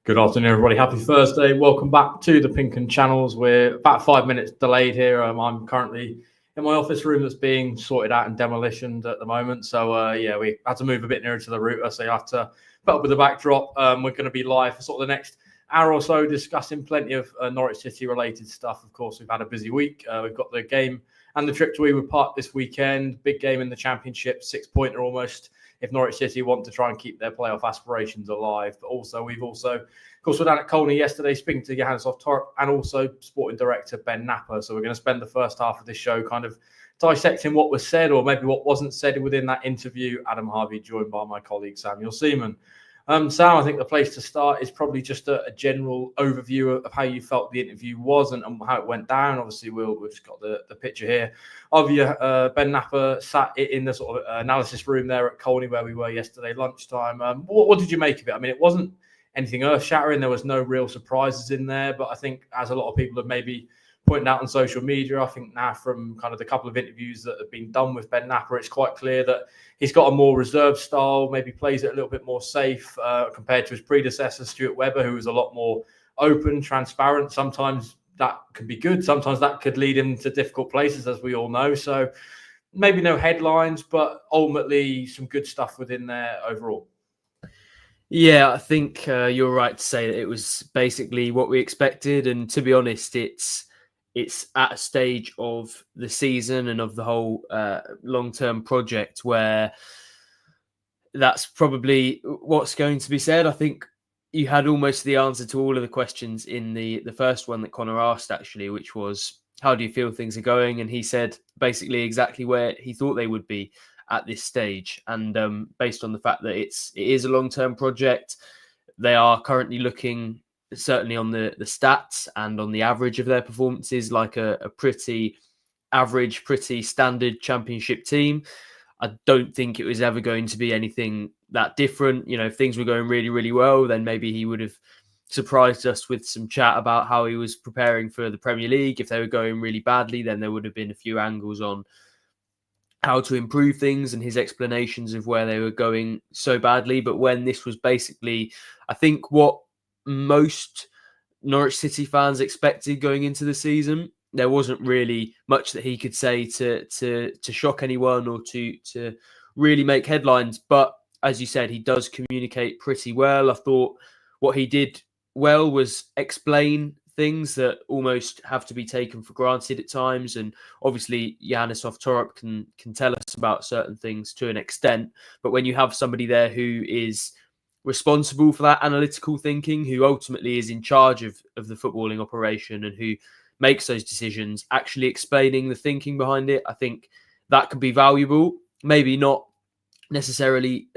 Good afternoon, everybody. Happy Thursday. Welcome back to the Pink and Channels. We're about 5 minutes delayed here. I'm currently in my office room that's being sorted out and demolitioned at the moment. So, we had to move a bit nearer to the router. So you have to put up with the backdrop. We're going to be live for sort of the next hour or so, discussing plenty of Norwich City related stuff. Of course, we've had a busy week. We've got the game and the trip to Ewood Park this weekend. Big game in the Championship, 6-pointer almost, if Norwich City want to try and keep their playoff aspirations alive. But also, of course, we're down at Colney yesterday speaking to Johannes Torp and also sporting director Ben Knapper. So we're going to spend the first half of this show kind of dissecting what was said or maybe what wasn't said within that interview. Adam Harvey, joined by my colleague Samuel Seaman. Sam, I think the place to start is probably just a general overview of how you felt the interview was and how it went down. Obviously, we've just got the picture here of you. Ben Knapper sat in the sort of analysis room there at Colney where we were yesterday lunchtime. What did you make of it? I mean, it wasn't anything earth-shattering. There was no real surprises in there. But I think, as a lot of people have maybe pointed out on social media, I think now from kind of the couple of interviews that have been done with Ben Knapper, it's quite clear that he's got a more reserved style, maybe plays it a little bit more safe compared to his predecessor, Stuart Webber, who was a lot more open, transparent. Sometimes that could be good. Sometimes that could lead him to difficult places, as we all know. So maybe no headlines, but ultimately some good stuff within there overall. Yeah, I think you're right to say that it was basically what we expected. And to be honest, it's at a stage of the season and of the whole long-term project where that's probably what's going to be said. I think you had almost the answer to all of the questions in the first one that Connor asked, actually, which was, how do you feel things are going? And he said basically exactly where he thought they would be at this stage. And based on the fact that it is a long-term project, they are currently looking, certainly on the stats and on the average of their performances, like a pretty average, pretty standard Championship team. I don't think it was ever going to be anything that different. You know, if things were going really, really well, then maybe he would have surprised us with some chat about how he was preparing for the Premier League. If they were going really badly, then there would have been a few angles on how to improve things and his explanations of where they were going so badly. But when this was basically, I think, what most Norwich City fans expected going into the season, there wasn't really much that he could say to shock anyone or to really make headlines. But as you said, he does communicate pretty well. I thought what he did well was explain things that almost have to be taken for granted at times. And obviously, Johannes Torp can tell us about certain things to an extent. But when you have somebody there who is responsible for that analytical thinking, who ultimately is in charge of the footballing operation and who makes those decisions, actually explaining the thinking behind it, I think that could be valuable. Maybe not necessarily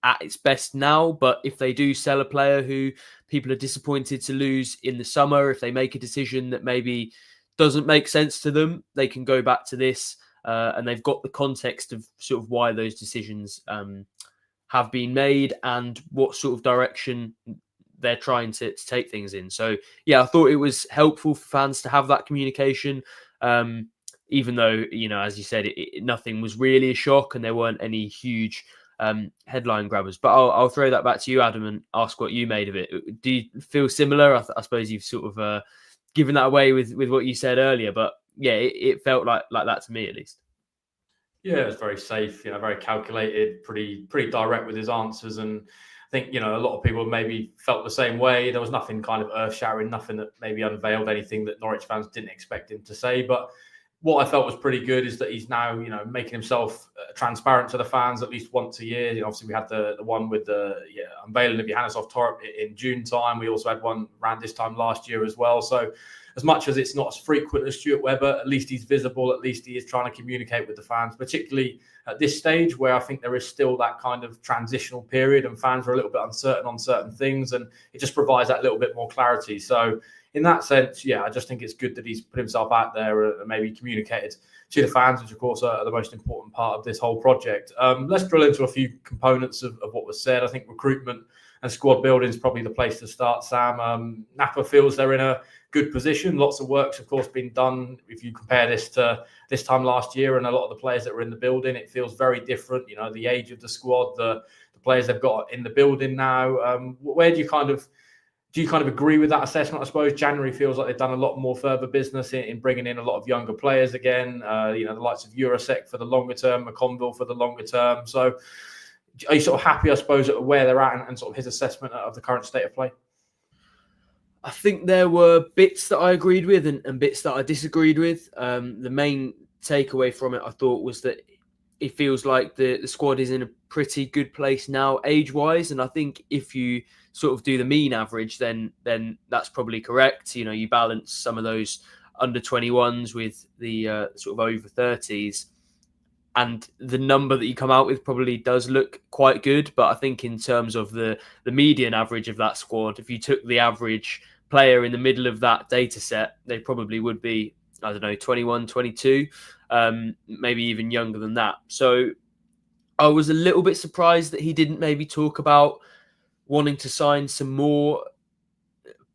at its best now, but if they do sell a player who people are disappointed to lose in the summer, if they make a decision that maybe doesn't make sense to them, they can go back to this and they've got the context of sort of why those decisions have been made and what sort of direction they're trying to take things in. So, yeah, I thought it was helpful for fans to have that communication, even though, you know, as you said, nothing was really a shock and there weren't any huge headline grabbers. But I'll throw that back to you, Adam, and ask what you made of it. Do you feel similar? I suppose you've sort of given that away with what you said earlier, but yeah, it felt like that to me at least. Yeah, it was very safe, you know, very calculated, pretty direct with his answers. And I think, you know, a lot of people maybe felt the same way. There was nothing kind of earth-shattering, nothing that maybe unveiled anything that Norwich fans didn't expect him to say. But what I felt was pretty good is that he's now, you know, making himself transparent to the fans at least once a year. You know, obviously, we had the one with the unveiling of Johannes Torp in June time. We also had one around this time last year as well. So as much as it's not as frequent as Stuart Webber, at least he's visible. At least he is trying to communicate with the fans, particularly at this stage where I think there is still that kind of transitional period and fans are a little bit uncertain on certain things. And it just provides that little bit more clarity. So in that sense, yeah, I just think it's good that he's put himself out there and maybe communicated to the fans, which of course are the most important part of this whole project. Let's drill into a few components of what was said. I think recruitment and squad building is probably the place to start, Sam. Knapper feels they're in a good position. Lots of work's, of course, been done. If you compare this to this time last year and a lot of the players that were in the building, it feels very different. You know, the age of the squad, the players they've got in the building now. Where do you kind of Do you kind of agree with that assessment? I suppose January feels like they've done a lot more further business in bringing in a lot of younger players again. The likes of Eurosec for the longer term, McConville for the longer term. So are you sort of happy, I suppose, at where they're at and sort of his assessment of the current state of play? I think there were bits that I agreed with and bits that I disagreed with. The main takeaway from it, I thought, was that it feels like the squad is in a pretty good place now, age-wise. And I think if you sort of do the mean average, then that's probably correct. You balance some of those under 21s with the sort of over 30s. And the number that you come out with probably does look quite good. But I think in terms of the median average of that squad, if you took the average player in the middle of that data set, they probably would be, 21, 22, maybe even younger than that. So I was a little bit surprised that he didn't maybe talk about wanting to sign some more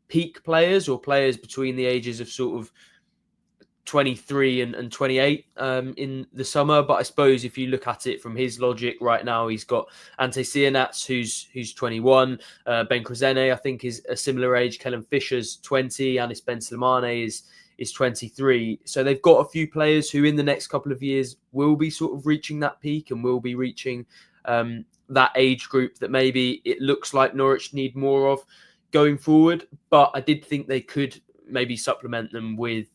peak players or players between the ages of sort of 23 and 28 in the summer. But I suppose if you look at it from his logic right now, he's got Ante Sienats, who's 21. Ben Krezene, I think, is a similar age. Kellen Fisher's 20. Anis Ben Slimane is 23. So they've got a few players who in the next couple of years will be sort of reaching that peak and will be reaching that age group that maybe it looks like Norwich need more of going forward. But I did think they could maybe supplement them with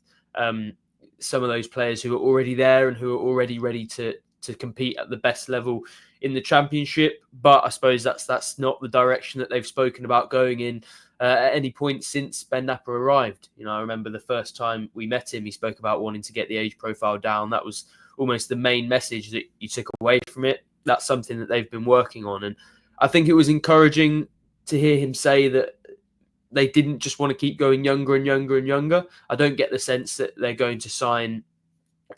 some of those players who are already there and who are already ready to compete at the best level in the Championship. But I suppose that's not the direction that they've spoken about going in at any point since Ben Knapper arrived. I remember the first time we met him, he spoke about wanting to get the age profile down. That was almost the main message that you took away from it. That's something that they've been working on. And I think it was encouraging to hear him say that they didn't just want to keep going younger and younger and younger. I don't get the sense that they're going to sign,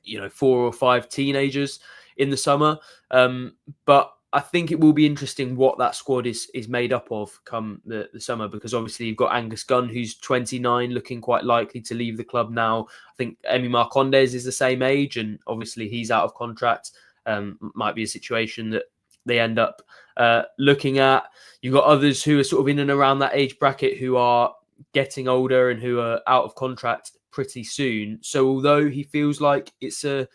4 or 5 teenagers in the summer. But I think it will be interesting what that squad is made up of come the summer, because obviously you've got Angus Gunn, who's 29, looking quite likely to leave the club now. I think Emi Marcondes is the same age, and obviously he's out of contract. Might be a situation that they end up looking at. You've got others who are sort of in and around that age bracket who are getting older and who are out of contract pretty soon. So although he feels like it's a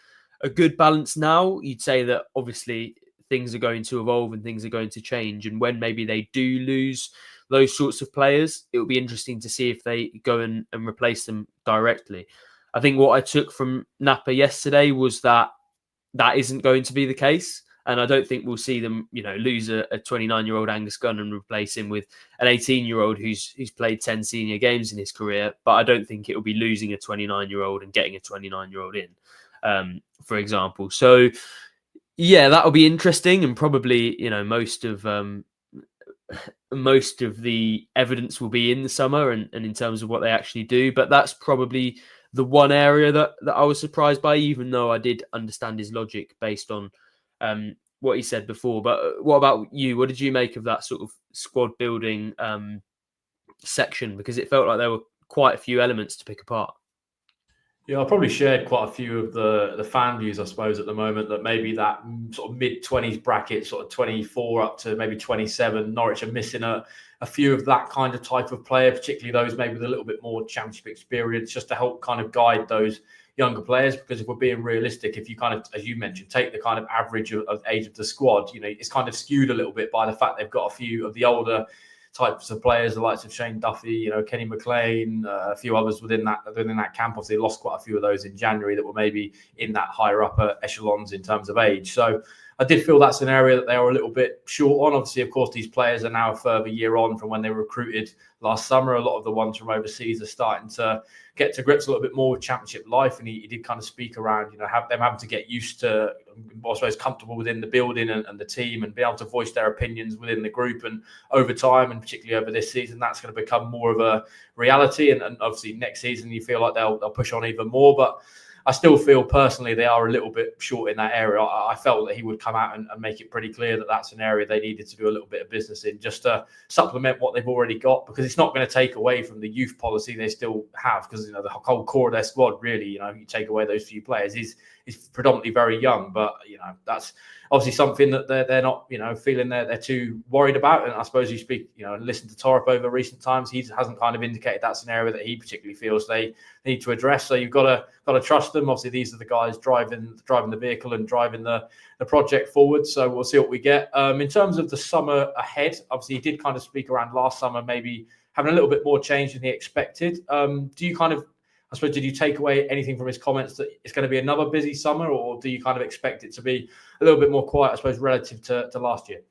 good balance now, you'd say that obviously things are going to evolve and things are going to change. And when maybe they do lose those sorts of players, it will be interesting to see if they go and replace them directly. I think what I took from Knapper yesterday was that isn't going to be the case. And I don't think we'll see them, lose a 29-year-old Angus Gunn and replace him with an 18-year-old who's played 10 senior games in his career. But I don't think it will be losing a 29-year-old and getting a 29-year-old in, for example. So, yeah, that'll be interesting, and probably most of the evidence will be in the summer and in terms of what they actually do. But that's probably the one area that I was surprised by, even though I did understand his logic based on what he said before. But what about you? What did you make of that sort of squad building section? Because it felt like there were quite a few elements to pick apart. Yeah, I probably shared quite a few of the fan views, I suppose, at the moment, that maybe that sort of mid-20s bracket, sort of 24 up to maybe 27, Norwich are missing a few of that kind of type of player, particularly those maybe with a little bit more Championship experience, just to help kind of guide those younger players. Because if we're being realistic, if you kind of, as you mentioned, take the kind of average of age of the squad, it's kind of skewed a little bit by the fact they've got a few of the older types of players, the likes of Shane Duffy, Kenny McLean, a few others within that camp. Obviously, they lost quite a few of those in January that were maybe in that higher upper echelons in terms of age. So I did feel that's an area that they are a little bit short on. Obviously, of course, these players are now a further year on from when they were recruited last summer. A lot of the ones from overseas are starting to get to grips a little bit more with Championship life. And he did kind of speak around, have them having to get used to, I suppose, comfortable within the building and the team and be able to voice their opinions within the group. And over time, and particularly over this season, that's going to become more of a reality. And obviously next season, you feel like they'll push on even more. But I still feel personally they are a little bit short in that area. I felt that he would come out and make it pretty clear that that's an area they needed to do a little bit of business in, just to supplement what they've already got, because it's not going to take away from the youth policy they still have, because the whole core of their squad really, you take away those few players, is he's predominantly very young, but that's obviously something that they're not feeling they're too worried about. And I suppose you speak and listen to Torp over recent times, he hasn't kind of indicated that's an area that he particularly feels they need to address. So you've got to trust them. Obviously these are the guys driving the vehicle and driving the project forward. So we'll see what we get. In terms of the summer ahead, obviously he did kind of speak around last summer maybe having a little bit more change than he expected. Do you I suppose, did you take away anything from his comments that it's going to be another busy summer, or do you kind of expect it to be a little bit more quiet, I suppose, relative to last year?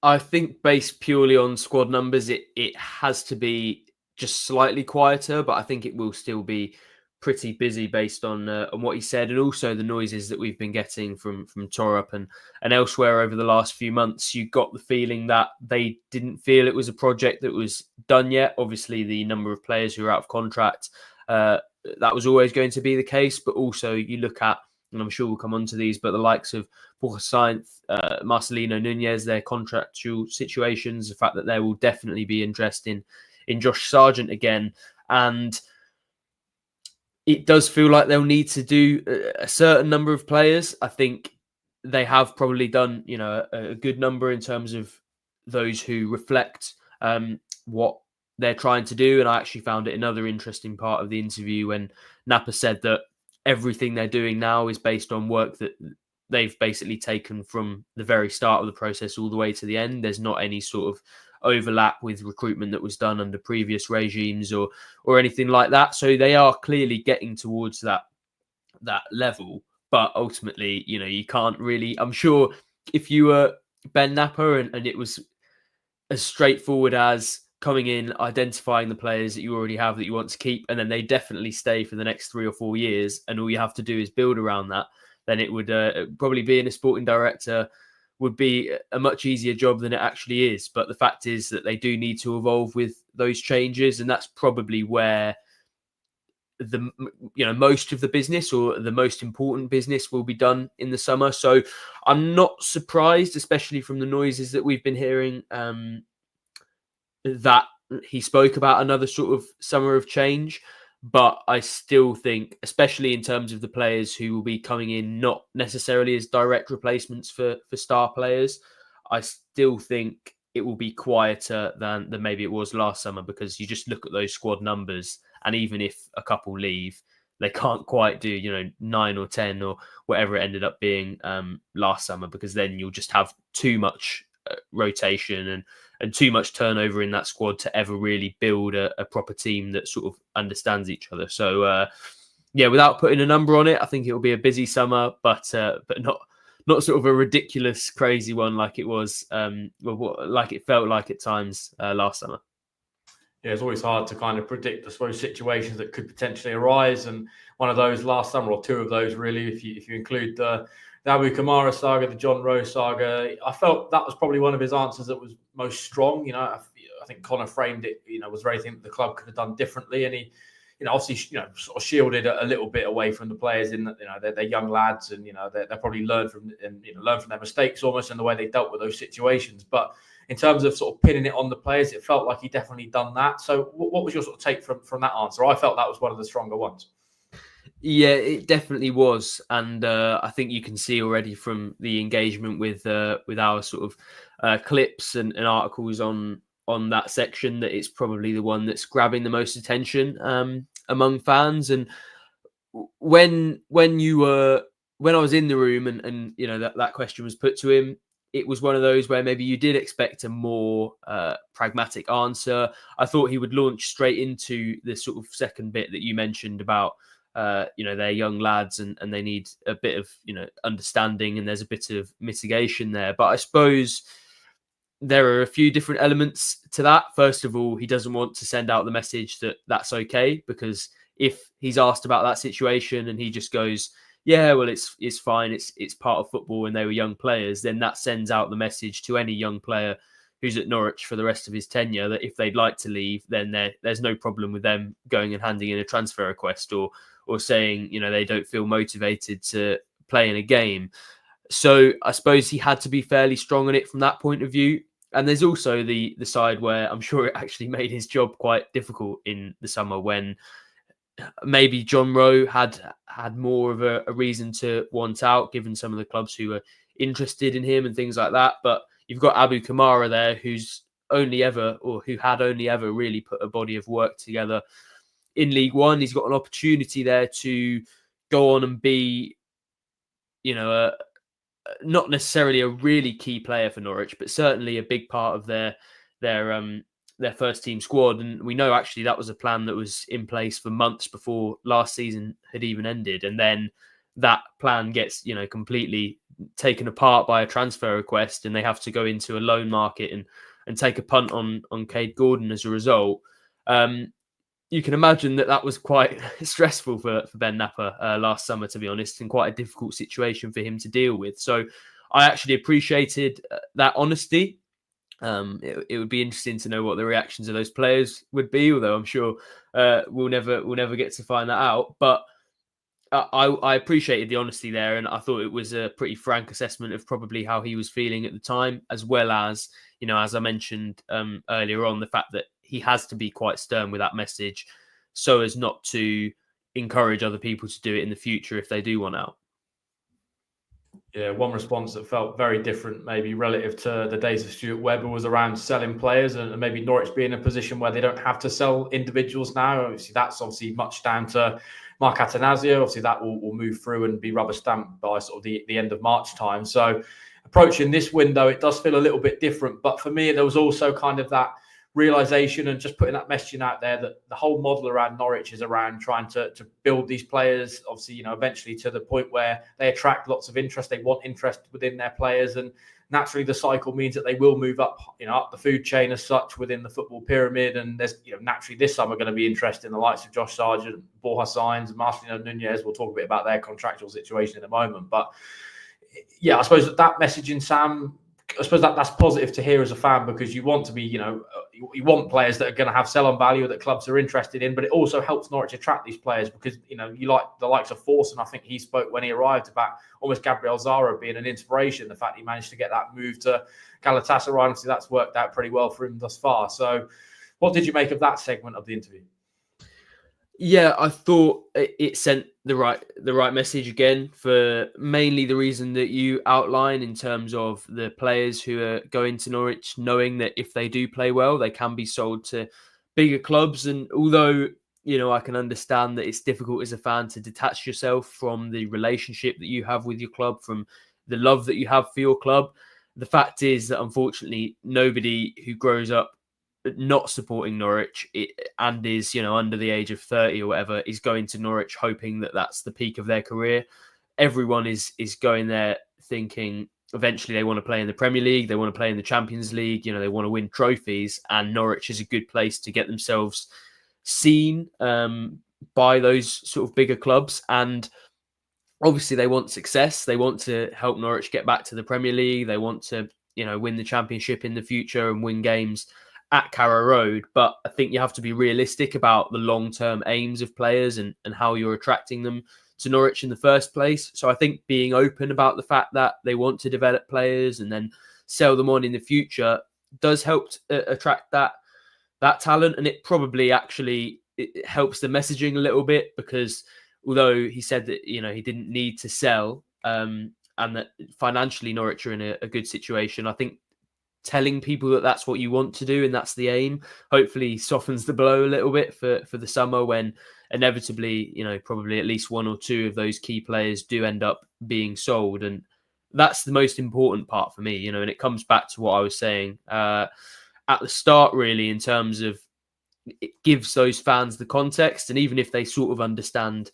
I think based purely on squad numbers, it has to be just slightly quieter, but I think it will still be pretty busy based on what he said, and also the noises that we've been getting from Torup and elsewhere over the last few months. You got the feeling that they didn't feel it was a project that was done yet. Obviously, the number of players who are out of contract, that was always going to be the case, but also you look at, and I'm sure we'll come on to these, but the likes of Borja Sainz, Marcelino, Nunes, their contractual situations, the fact that there will definitely be interest in Josh Sargent again. And it does feel like they'll need to do a certain number of players. I think they have probably done, a good number in terms of those who reflect what they're trying to do. And I actually found it another interesting part of the interview when Knapper said that everything they're doing now is based on work that they've basically taken from the very start of the process all the way to the end. There's not any sort of overlap with recruitment that was done under previous regimes or anything like that. So they are clearly getting towards that level. But ultimately, you can't really, I'm sure if you were Ben Knapper and it was as straightforward as coming in, identifying the players that you already have that you want to keep, and then they definitely stay for the next 3 or 4 years, and all you have to do is build around that, then it would probably being a sporting director would be a much easier job than it actually is. But the fact is that they do need to evolve with those changes, and that's probably where the most of the business or the most important business will be done in the summer. So I'm not surprised, especially from the noises that we've been hearing, that he spoke about another sort of summer of change. But I still think, especially in terms of the players who will be coming in, not necessarily as direct replacements for star players, I still think it will be quieter than maybe it was last summer, because you just look at those squad numbers, and even if a couple leave, they can't quite do 9 or 10 or whatever it ended up being last summer, because then you'll just have too much rotation and too much turnover in that squad to ever really build a proper team that sort of understands each other. So without putting a number on it, I think it will be a busy summer, but not sort of a ridiculous, crazy one like it was, like it felt like at times last summer. Yeah, it's always hard to kind of predict, I suppose, situations that could potentially arise. And one of those last summer, or two of those really, if you include the Abu Kamara saga, the John Rowe saga, I felt that was probably one of his answers that was most strong. I think Connor framed it, was there anything that the club could have done differently? And he, obviously, sort of shielded a little bit away from the players in that, they're young lads, and they probably learn from their mistakes almost, and the way they dealt with those situations. But in terms of sort of pinning it on the players, it felt like he definitely done that. So what was your sort of take from that answer? I felt that was one of the stronger ones. Yeah, it definitely was. And I think you can see already from the engagement with our sort of clips and articles on that section that it's probably the one that's grabbing the most attention among fans. And when I was in the room and that question was put to him, it was one of those where maybe you did expect a more pragmatic answer. I thought he would launch straight into the sort of second bit that you mentioned about, they're young lads and they need a bit of, understanding, and there's a bit of mitigation there. But I suppose there are a few different elements to that. First of all, he doesn't want to send out the message that that's okay, because if he's asked about that situation and he just goes, yeah, well, it's fine, it's part of football and they were young players, then that sends out the message to any young player who's at Norwich for the rest of his tenure that if they'd like to leave, then there's no problem with them going and handing in a transfer request or saying, they don't feel motivated to play in a game. So I suppose he had to be fairly strong on it from that point of view. And there's also the side where I'm sure it actually made his job quite difficult in the summer when maybe John Rowe had more of a reason to want out, given some of the clubs who were interested in him and things like that. But you've got Abu Kamara there, who had only ever really put a body of work together in League One. He's got an opportunity there to go on and be, not necessarily a really key player for Norwich, but certainly a big part of their first team squad. And we know actually that was a plan that was in place for months before last season had even ended. And then that plan gets, completely taken apart by a transfer request, and they have to go into a loan market and take a punt on Cade Gordon as a result. You can imagine that was quite stressful for Ben Knapper last summer, to be honest, and quite a difficult situation for him to deal with. So I actually appreciated that honesty. It would be interesting to know what the reactions of those players would be, although I'm sure we'll never get to find that out. But I appreciated the honesty there, and I thought it was a pretty frank assessment of probably how he was feeling at the time, as well as, as I mentioned earlier on, the fact that he has to be quite stern with that message so as not to encourage other people to do it in the future if they do want out. Yeah, one response that felt very different, maybe relative to the days of Stuart Webber, was around selling players, and maybe Norwich being in a position where they don't have to sell individuals now. Obviously, that's much down to Mark Atanasio. Obviously, that will move through and be rubber stamped by sort of the end of March time. So approaching this window, it does feel a little bit different. But for me, there was also kind of that realization and just putting that messaging out there that the whole model around Norwich is around trying to build these players, obviously, eventually to the point where they attract lots of interest. They want interest within their players, and naturally the cycle means that they will move up, up the food chain as such within the football pyramid. And there's, naturally this summer going to be interesting. The likes of Josh Sargent, Borja Sainz, Marcelino Nunes. We'll talk a bit about their contractual situation in a moment. But yeah, I suppose that messaging, Sam, I suppose that's positive to hear as a fan, because you want to be, you want players that are going to have sell-on value that clubs are interested in, but it also helps Norwich attract these players because, you like the likes of Forson. I think he spoke when he arrived about almost Gabriel Zara being an inspiration. The fact he managed to get that move to Galatasaray, obviously that's worked out pretty well for him thus far. So what did you make of that segment of the interview? Yeah, I thought it sent the right message again, for mainly the reason that you outline in terms of the players who are going to Norwich, knowing that if they do play well, they can be sold to bigger clubs. And although, I can understand that it's difficult as a fan to detach yourself from the relationship that you have with your club, from the love that you have for your club, the fact is that unfortunately nobody who grows up not supporting Norwich and is, under the age of 30 or whatever, is going to Norwich hoping that that's the peak of their career. Everyone is going there thinking eventually they want to play in the Premier League, they want to play in the Champions League, they want to win trophies, and Norwich is a good place to get themselves seen by those sort of bigger clubs. And obviously they want success. They want to help Norwich get back to the Premier League. They want to, win the Championship in the future and win games at Carrow Road. But I think you have to be realistic about the long-term aims of players and how you're attracting them to Norwich in the first place. So I think being open about the fact that they want to develop players and then sell them on in the future does help attract that talent. And it probably actually it helps the messaging a little bit, because although he said that, he didn't need to sell and that financially Norwich are in a good situation, I think telling people that that's what you want to do and that's the aim hopefully softens the blow a little bit for the summer, when inevitably, probably at least one or two of those key players do end up being sold. And that's the most important part for me, and it comes back to what I was saying at the start, really, in terms of it gives those fans the context. And even if they sort of understand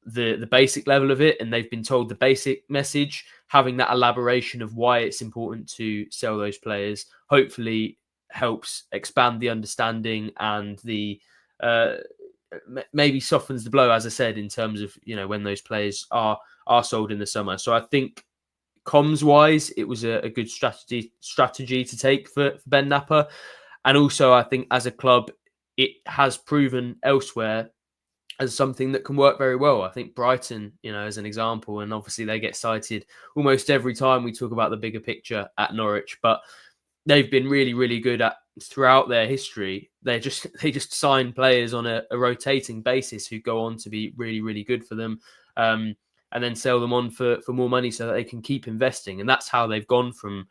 the basic level of it and they've been told the basic message, having that elaboration of why it's important to sell those players hopefully helps expand the understanding and the maybe softens the blow, as I said, in terms of, when those players are sold in the summer. So I think comms wise, it was a good strategy to take for Ben Knapper. And also I think as a club, it has proven elsewhere as something that can work very well. I think Brighton, as an example, and obviously they get cited almost every time we talk about the bigger picture at Norwich, but they've been really, really good at throughout their history, they just sign players on a rotating basis who go on to be really, really good for them, and then sell them on for more money so that they can keep investing. And that's how they've gone from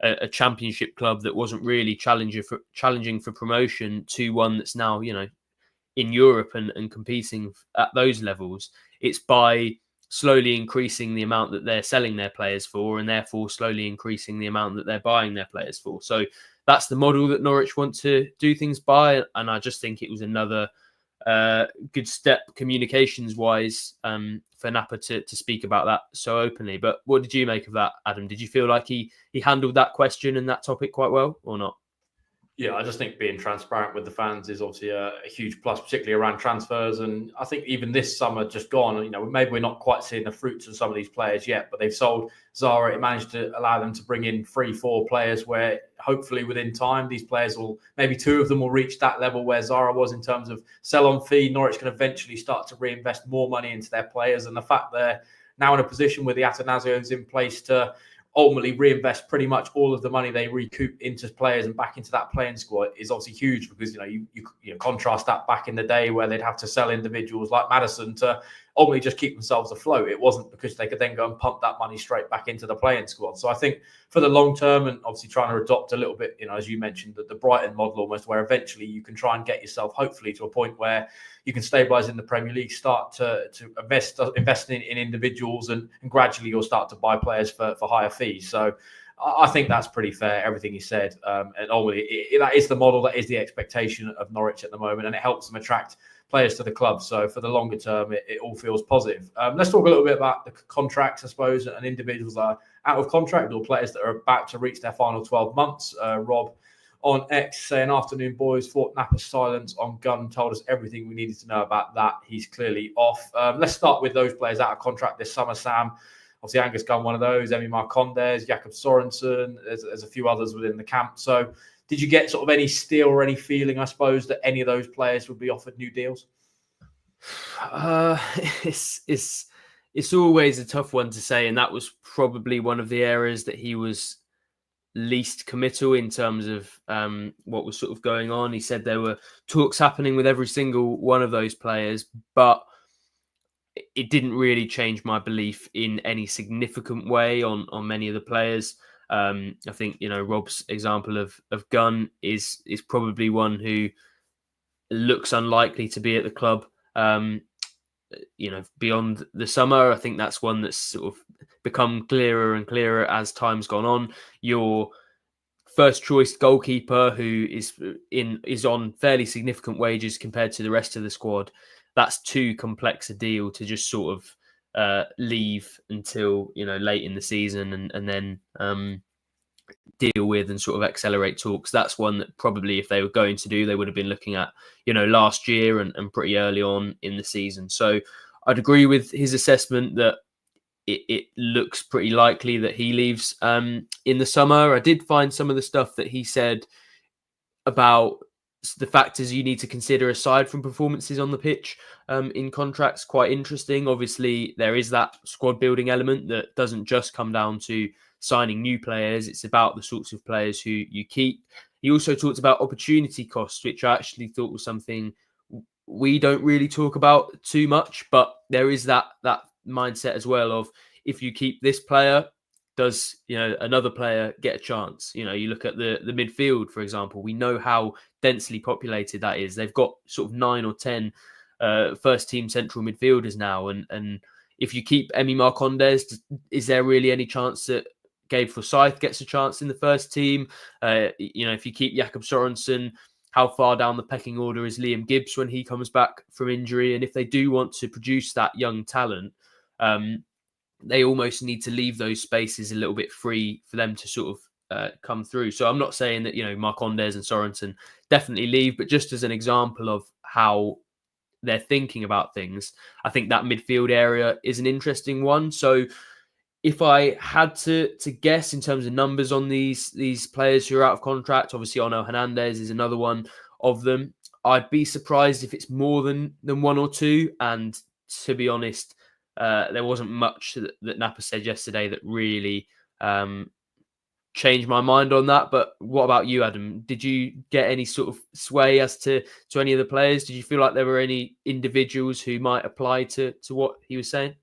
a championship club that wasn't really challenging for promotion to one that's now, in Europe and competing at those levels. It's by slowly increasing the amount that they're selling their players for, and therefore slowly increasing the amount that they're buying their players for. So that's the model that Norwich want to do things by, and I just think it was another good step communications-wise for Knapper to speak about that so openly. But what did you make of that, Adam? Did you feel like he handled that question and that topic quite well, or not? Yeah, I just think being transparent with the fans is obviously a huge plus, particularly around transfers. And I think even this summer just gone, maybe we're not quite seeing the fruits of some of these players yet, but they've sold Zara. It managed to allow them to bring in 3-4 players where hopefully within time, these players will, maybe 2 of them will reach that level where Zara was in terms of sell-on fee. Norwich can eventually start to reinvest more money into their players. And the fact they're now in a position where the Atanasios in place to ultimately reinvest pretty much all of the money they recoup into players and back into that playing squad is obviously huge, because you contrast that back in the day where they'd have to sell individuals like Maddison to ultimately just keep themselves afloat. It wasn't because they could then go and pump that money straight back into the playing squad. So I think for the long term, and obviously trying to adopt a little bit, as you mentioned, the Brighton model almost, where eventually you can try and get yourself hopefully to a point where you can stabilise in the Premier League, start to invest in individuals, and gradually you'll start to buy players for higher fees. So I think that's pretty fair, everything he said. And ultimately, that is the model, that is the expectation of Norwich at the moment, and it helps them attract players to the club. So for the longer term, it all feels positive. Let's talk a little bit about the contracts, I suppose, and individuals that are out of contract, or players that are about to reach their final 12 months. Rob on X saying, "Afternoon, boys. Thought Knapper's silence on Gunn told us everything we needed to know about that. He's clearly off." Let's start with those players out of contract this summer, Sam. Obviously, Angus Gunn, one of those. Emi Marcondes, Jakob Sorensen. There's a few others within the camp. So did you get sort of any steer or any feeling, I suppose, that any of those players would be offered new deals? It's always a tough one to say, and that was probably one of the areas that he was least committal in terms of what was sort of going on. He said there were talks happening with every single one of those players, but it didn't really change my belief in any significant way on many of the players. I think, Rob's example of Gunn is probably one who looks unlikely to be at the club beyond the summer. I think that's one that's sort of become clearer and clearer as time's gone on. Your first choice goalkeeper, who is on fairly significant wages compared to the rest of the squad, that's too complex a deal to just sort of leave until late in the season and then deal with and sort of accelerate talks. That's one that probably, if they were going to do, they would have been looking at last year and pretty early on in the season. So I'd agree with his assessment that it looks pretty likely that he leaves in the summer. I did find some of the stuff that he said about the factors you need to consider aside from performances on the pitch in contracts quite interesting. Obviously, there is that squad building element that doesn't just come down to signing new players. It's about the sorts of players who you keep. He also talked about opportunity costs, which I actually thought was something we don't really talk about too much, but there is that mindset as well of, if you keep this player, does another player get a chance? You look at the midfield, for example. We know how densely populated that is. They've got sort of 9 or 10 first team central midfielders now, and if you keep Emi Marcondes, is there really any chance that Gabe Forsyth gets a chance in the first team? If you keep Jakob Sorensen, how far down the pecking order is Liam Gibbs when he comes back from injury? And if they do want to produce that young talent, they almost need to leave those spaces a little bit free for them to sort of come through. So I'm not saying that, Marcondes and Sorensen definitely leave, but just as an example of how they're thinking about things, I think that midfield area is an interesting one. So if I had to guess in terms of numbers on these players who are out of contract, obviously Ono Hernandez is another one of them. I'd be surprised if it's more than 1 or 2. And to be honest, there wasn't much that Knapper said yesterday that really change my mind on that. But what about you, Adam? Did you get any sort of sway as to any of the players? Did you feel like there were any individuals who might apply to what he was saying?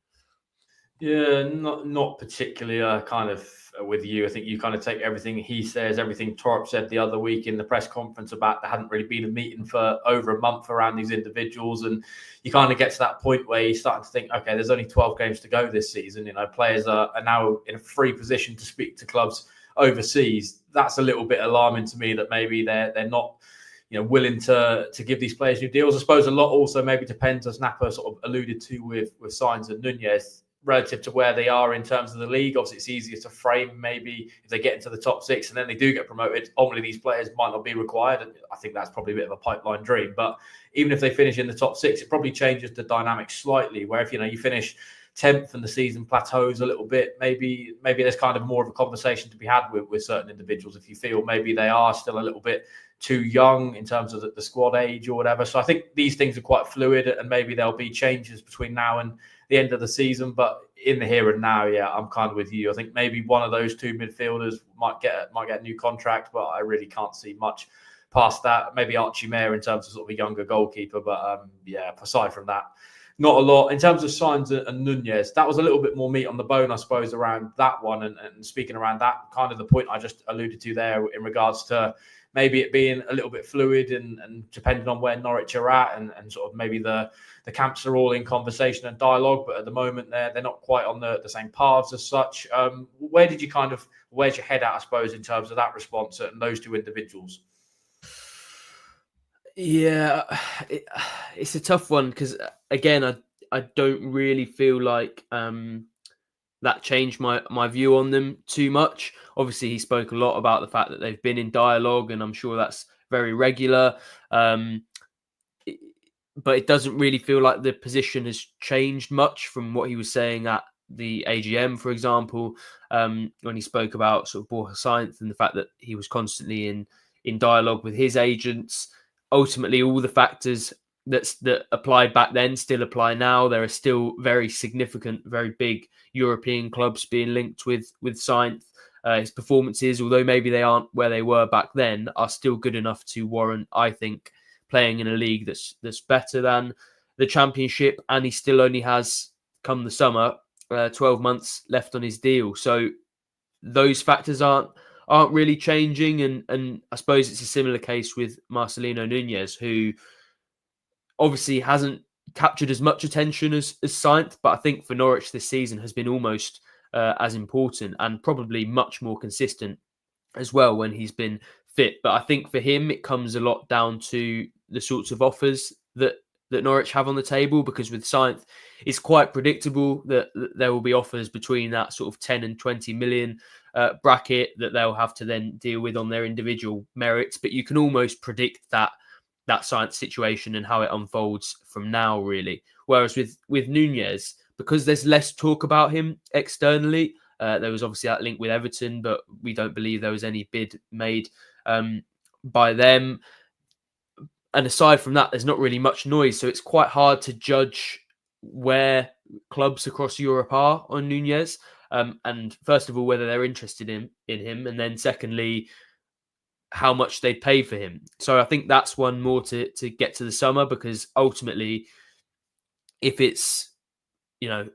Yeah, not particularly kind of with you. I think you kind of take everything he says, everything Torp said the other week in the press conference about there hadn't really been a meeting for over a month around these individuals. And you kind of get to that point where you're starting to think, okay, there's only 12 games to go this season. Players are now in a free position to speak to clubs overseas. That's a little bit alarming to me that maybe they're not willing to give these players new deals. I suppose a lot also maybe depends, as Knapper sort of alluded to with Sainz and Nunes, relative to where they are in terms of the league. Obviously, it's easier to frame maybe if they get into the top six and then they do get promoted. Ultimately, these players might not be required. And I think that's probably a bit of a pipeline dream. But even if they finish in the top six, it probably changes the dynamic slightly. Where if you finish 10th and the season plateaus a little bit, maybe there's kind of more of a conversation to be had with certain individuals if you feel maybe they are still a little bit too young in terms of the squad age or whatever. So I think these things are quite fluid, and maybe there'll be changes between now and the end of the season. But in the here and now, yeah, I'm kind of with you. I think maybe one of those two midfielders might get a new contract, but I really can't see much past that. Maybe Archie Mayer in terms of sort of a younger goalkeeper, but aside from that, not a lot. In terms of Sainz and Nunes, that was a little bit more meat on the bone, I suppose, around that one. And speaking around that, kind of the point I just alluded to there in regards to maybe it being a little bit fluid and depending on where Norwich are at and sort of maybe the camps are all in conversation and dialogue, but at the moment they're not quite on the same paths as such. Where's your head at, I suppose, in terms of that response and those two individuals? Yeah, it's a tough one because, again, I don't really feel like that changed my view on them too much. Obviously, he spoke a lot about the fact that they've been in dialogue, and I'm sure that's very regular. But it doesn't really feel like the position has changed much from what he was saying at the AGM, for example, when he spoke about sort of Borja Sainz and the fact that he was constantly in dialogue with his agents. Ultimately, all the factors that applied back then still apply now. There are still very significant, very big European clubs being linked with Sainz. His performances, although maybe they aren't where they were back then, are still good enough to warrant, I think, playing in a league that's better than the Championship. And he still only has, come the summer, 12 months left on his deal. So those factors aren't really changing. And I suppose it's a similar case with Marcelino Nunes, who obviously hasn't captured as much attention as Sainz, but I think for Norwich this season has been almost as important and probably much more consistent as well when he's been fit. But I think for him, it comes a lot down to the sorts of offers that Norwich have on the table, because with Sainz, it's quite predictable that there will be offers between that sort of 10 and 20 million bracket that they'll have to then deal with on their individual merits. But you can almost predict that Sainz situation and how it unfolds from now, really. Whereas with Nunes, because there's less talk about him externally, there was obviously that link with Everton, but we don't believe there was any bid made by them. And aside from that, there's not really much noise. So it's quite hard to judge where clubs across Europe are on Nunes. And first of all, whether they're interested in him. And then secondly, how much they pay for him. So I think that's one more to get to the summer, because ultimately, if it's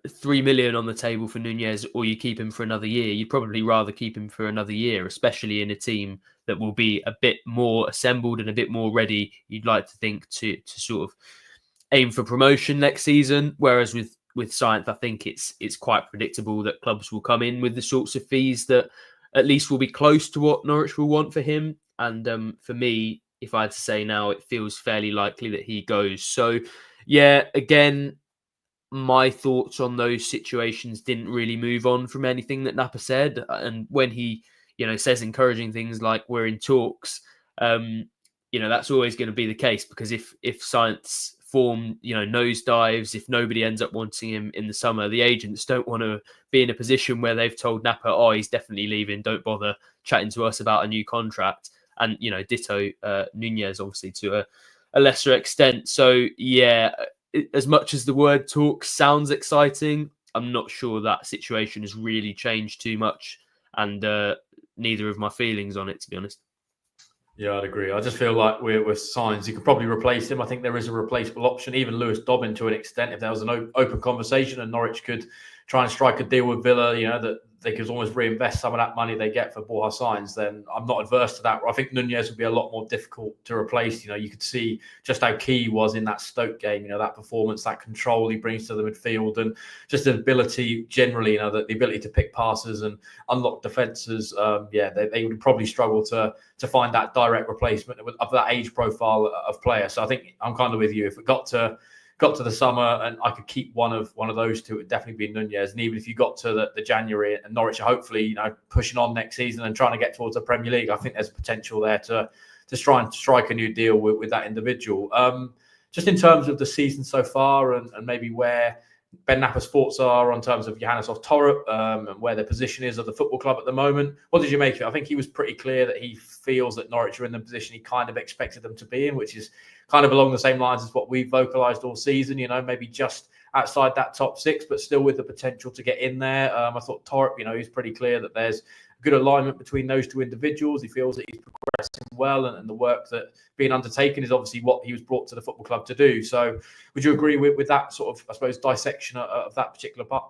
3 million on the table for Nunes, or you keep him for another year, you'd probably rather keep him for another year, especially in a team that will be a bit more assembled and a bit more ready. You'd like to think to sort of aim for promotion next season. Whereas with Sainz, I think it's quite predictable that clubs will come in with the sorts of fees that at least will be close to what Norwich will want for him. And for me, if I had to say now, it feels fairly likely that he goes. So yeah, again, my thoughts on those situations didn't really move on from anything that Knapper said. And when he, says encouraging things like we're in talks, that's always going to be the case, because if Sainz form, nosedives, if nobody ends up wanting him in the summer, the agents don't want to be in a position where they've told Knapper, oh, he's definitely leaving, don't bother chatting to us about a new contract. And, ditto Nunes, obviously, to a lesser extent. So, yeah, as much as the word talk sounds exciting, I'm not sure that situation has really changed too much. And neither of my feelings on it, to be honest. Yeah, I'd agree. I just feel like with Signs, you could probably replace him. I think there is a replaceable option, even Lewis Dobbin to an extent. If there was an open conversation and Norwich could try and strike a deal with Villa, that they could almost reinvest some of that money they get for Borja Signs, then I'm not adverse to that. I think Nunes would be a lot more difficult to replace. You could see just how key he was in that Stoke game, that performance, that control he brings to the midfield, and just the ability generally, the ability to pick passes and unlock defences. They would probably struggle to find that direct replacement of that age profile of player. So I think I'm kind of with you. If it got to the summer and I could keep one of those two, it would definitely be Nunes. And even if you got to the January and Norwich are hopefully pushing on next season and trying to get towards the Premier League, I think there's potential there to try and strike a new deal with that individual. Just in terms of the season so far and maybe where Ben Knapper's thoughts are on terms of Johannes Torp and where their position is of the football club at the moment. What did you make of it? I think he was pretty clear that he feels that Norwich are in the position he kind of expected them to be in, which is kind of along the same lines as what we've vocalised all season, maybe just outside that top six, but still with the potential to get in there. I thought Torp, he's pretty clear that there's good alignment between those two individuals. He feels that he's progressing well, and the work that being undertaken is obviously what he was brought to the football club to do. So would you agree with that sort of, I suppose, dissection of that particular part?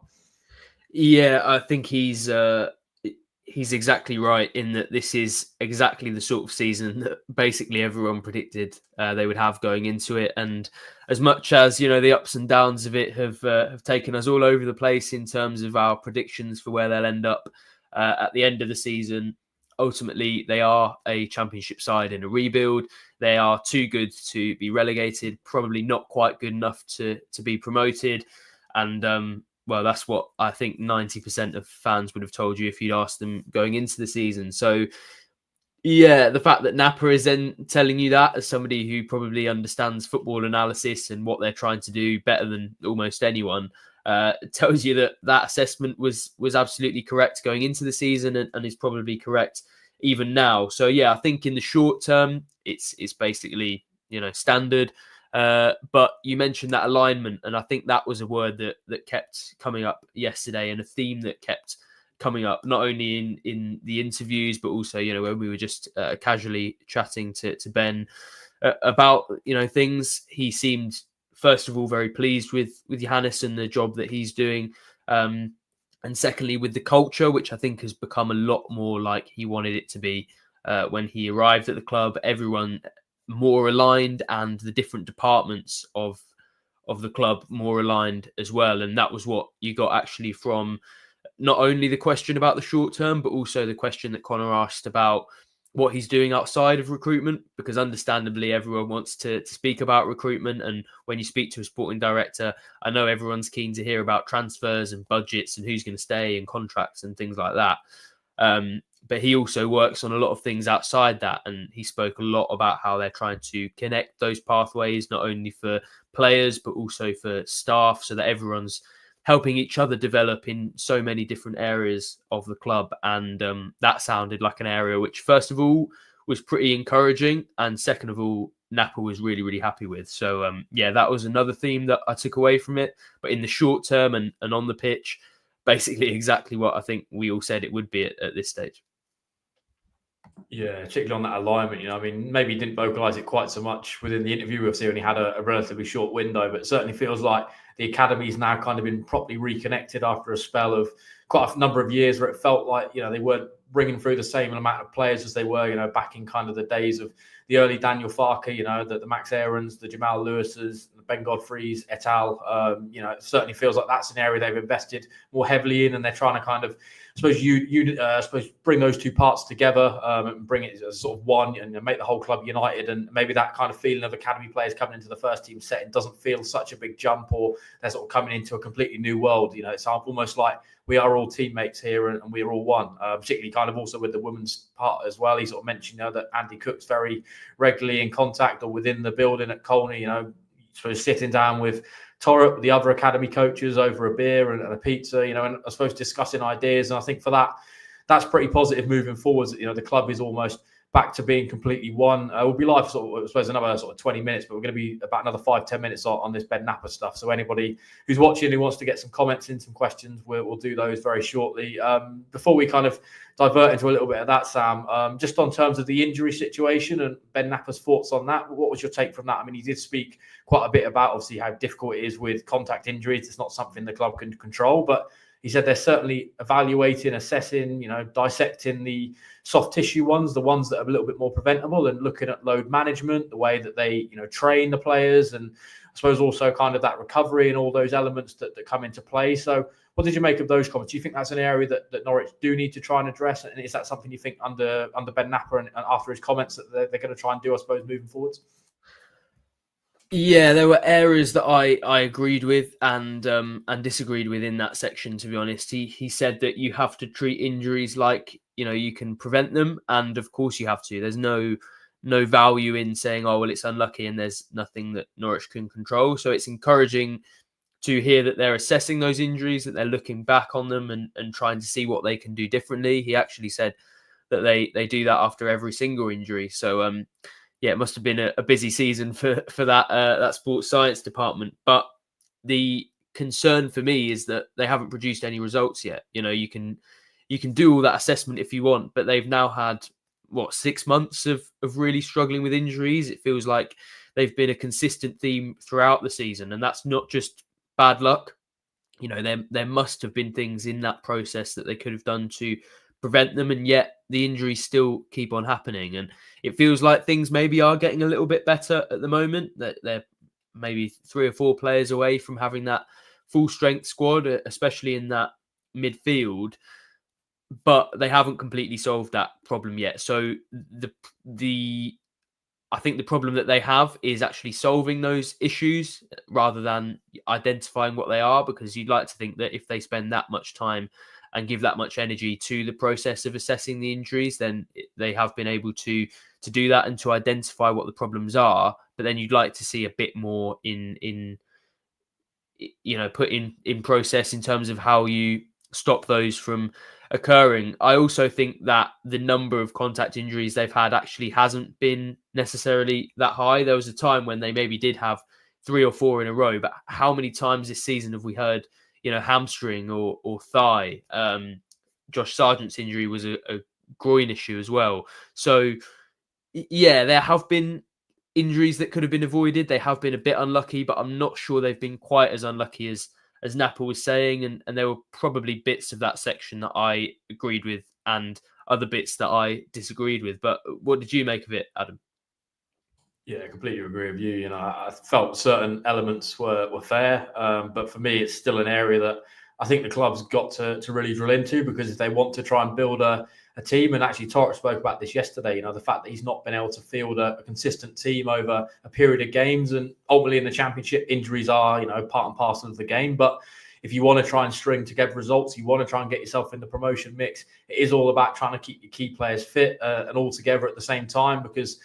Yeah, I think he's exactly right in that this is exactly the sort of season that basically everyone predicted they would have going into it. And as much as, the ups and downs of it have taken us all over the place in terms of our predictions for where they'll end up at the end of the season, ultimately they are a Championship side in a rebuild. They are too good to be relegated, probably not quite good enough to be promoted. And well, that's what I think 90% of fans would have told you if you'd asked them going into the season. So, yeah, the fact that Knapper is then telling you that as somebody who probably understands football analysis and what they're trying to do better than almost anyone tells you that assessment was absolutely correct going into the season and is probably correct even now. So, yeah, I think in the short term, it's basically, standard. But you mentioned that alignment, and I think that was a word that kept coming up yesterday, and a theme that kept coming up not only in the interviews, but also when we were just casually chatting to Ben about things. He seemed first of all very pleased with Johannes and the job that he's doing, and secondly with the culture, which I think has become a lot more like he wanted it to be when he arrived at the club. Everyone more aligned, and the different departments of the club more aligned as well. And that was what you got actually from not only the question about the short term, but also the question that Connor asked about what he's doing outside of recruitment, because understandably everyone wants to speak about recruitment. And when you speak to a sporting director, I know everyone's keen to hear about transfers and budgets and who's going to stay and contracts and things like that. But he also works on a lot of things outside that. And he spoke a lot about how they're trying to connect those pathways, not only for players, but also for staff, so that everyone's helping each other develop in so many different areas of the club. And that sounded like an area which, first of all, was pretty encouraging. And second of all, Knapper was really, really happy with. So, that was another theme that I took away from it. But in the short term and on the pitch, basically exactly what I think we all said it would be at this stage. Yeah, particularly on that alignment, maybe he didn't vocalise it quite so much within the interview. Obviously, only had a relatively short window, but it certainly feels like the academy's now kind of been properly reconnected after a spell of quite a number of years where it felt like, they weren't bringing through the same amount of players as they were, back in kind of the days of the early Daniel Farke, the Max Aarons, the Jamal Lewises, the Ben Godfreys, et al. It certainly feels like that's an area they've invested more heavily in, and they're trying to kind of, I suppose, bring those two parts together and bring it as sort of one and make the whole club united. And maybe that kind of feeling of academy players coming into the first team setting doesn't feel such a big jump, or they're sort of coming into a completely new world. It's almost like we are all teammates here and we're all one, particularly kind of also with the women's part as well. He sort of mentioned that Andy Cook's very regularly in contact or within the building at Colney, sort of sitting down with Torp, the other academy coaches, over a beer and a pizza, and I suppose discussing ideas. And I think for that's pretty positive moving forwards. The club is almost back to being completely one. We'll be live for I suppose another 20 minutes, but we're going to be about another 5-10 minutes on this Ben Knapper stuff. So anybody who's watching who wants to get some comments in, some questions, we'll do those very shortly. Before we kind of divert into a little bit of that, Sam, just on terms of the injury situation and Ben Knapper's thoughts on that, what was your take from that? I mean, he did speak quite a bit about obviously how difficult it is with contact injuries. It's not something the club can control, but he said they're certainly evaluating, assessing, dissecting the soft tissue ones, the ones that are a little bit more preventable, and looking at load management, the way that they, train the players, and I suppose also kind of that recovery and all those elements that come into play. So what did you make of those comments? Do you think that's an area that Norwich do need to try and address? And is that something you think under Ben Knapper and after his comments that they're going to try and do, I suppose, moving forwards? Yeah, there were areas that I agreed with and disagreed with in that section, to be honest. He said that you have to treat injuries like, you can prevent them. And of course you have to. There's no value in saying, oh, well, it's unlucky and there's nothing that Norwich can control. So it's encouraging to hear that they're assessing those injuries, that they're looking back on them and trying to see what they can do differently. He actually said that they do that after every single injury. So, yeah, it must have been a busy season for that sports science department. But the concern for me is that they haven't produced any results yet. You can do all that assessment if you want, but they've now had 6 months of really struggling with injuries. It feels like they've been a consistent theme throughout the season, and that's not just bad luck. There must have been things in that process that they could have done to prevent them, and yet the injuries still keep on happening. And it feels like things maybe are getting a little bit better at the moment, that they're maybe 3 or 4 players away from having that full strength squad, especially in that midfield, but they haven't completely solved that problem yet. So I think the problem that they have is actually solving those issues rather than identifying what they are, because you'd like to think that if they spend that much time and give that much energy to the process of assessing the injuries, then they have been able to do that and to identify what the problems are. But then you'd like to see a bit more put in process in terms of how you stop those from occurring. I also think that the number of contact injuries they've had actually hasn't been necessarily that high. There was a time when they maybe did have 3 or 4 in a row, but how many times this season have we heard hamstring or thigh? Josh Sargent's injury was a groin issue as well. So yeah, there have been injuries that could have been avoided. They have been a bit unlucky, but I'm not sure they've been quite as unlucky as Knapper was saying. And there were probably bits of that section that I agreed with and other bits that I disagreed with. But what did you make of it, Adam? Yeah, I completely agree with you. I felt certain elements were fair, but for me, it's still an area that I think the club's got to really drill into, because if they want to try and build a team, and actually Tarek spoke about this yesterday, the fact that he's not been able to field a consistent team over a period of games, and ultimately in the Championship, injuries are, part and parcel of the game. But if you want to try and string together results, you want to try and get yourself in the promotion mix, it is all about trying to keep your key players fit and all together at the same time, because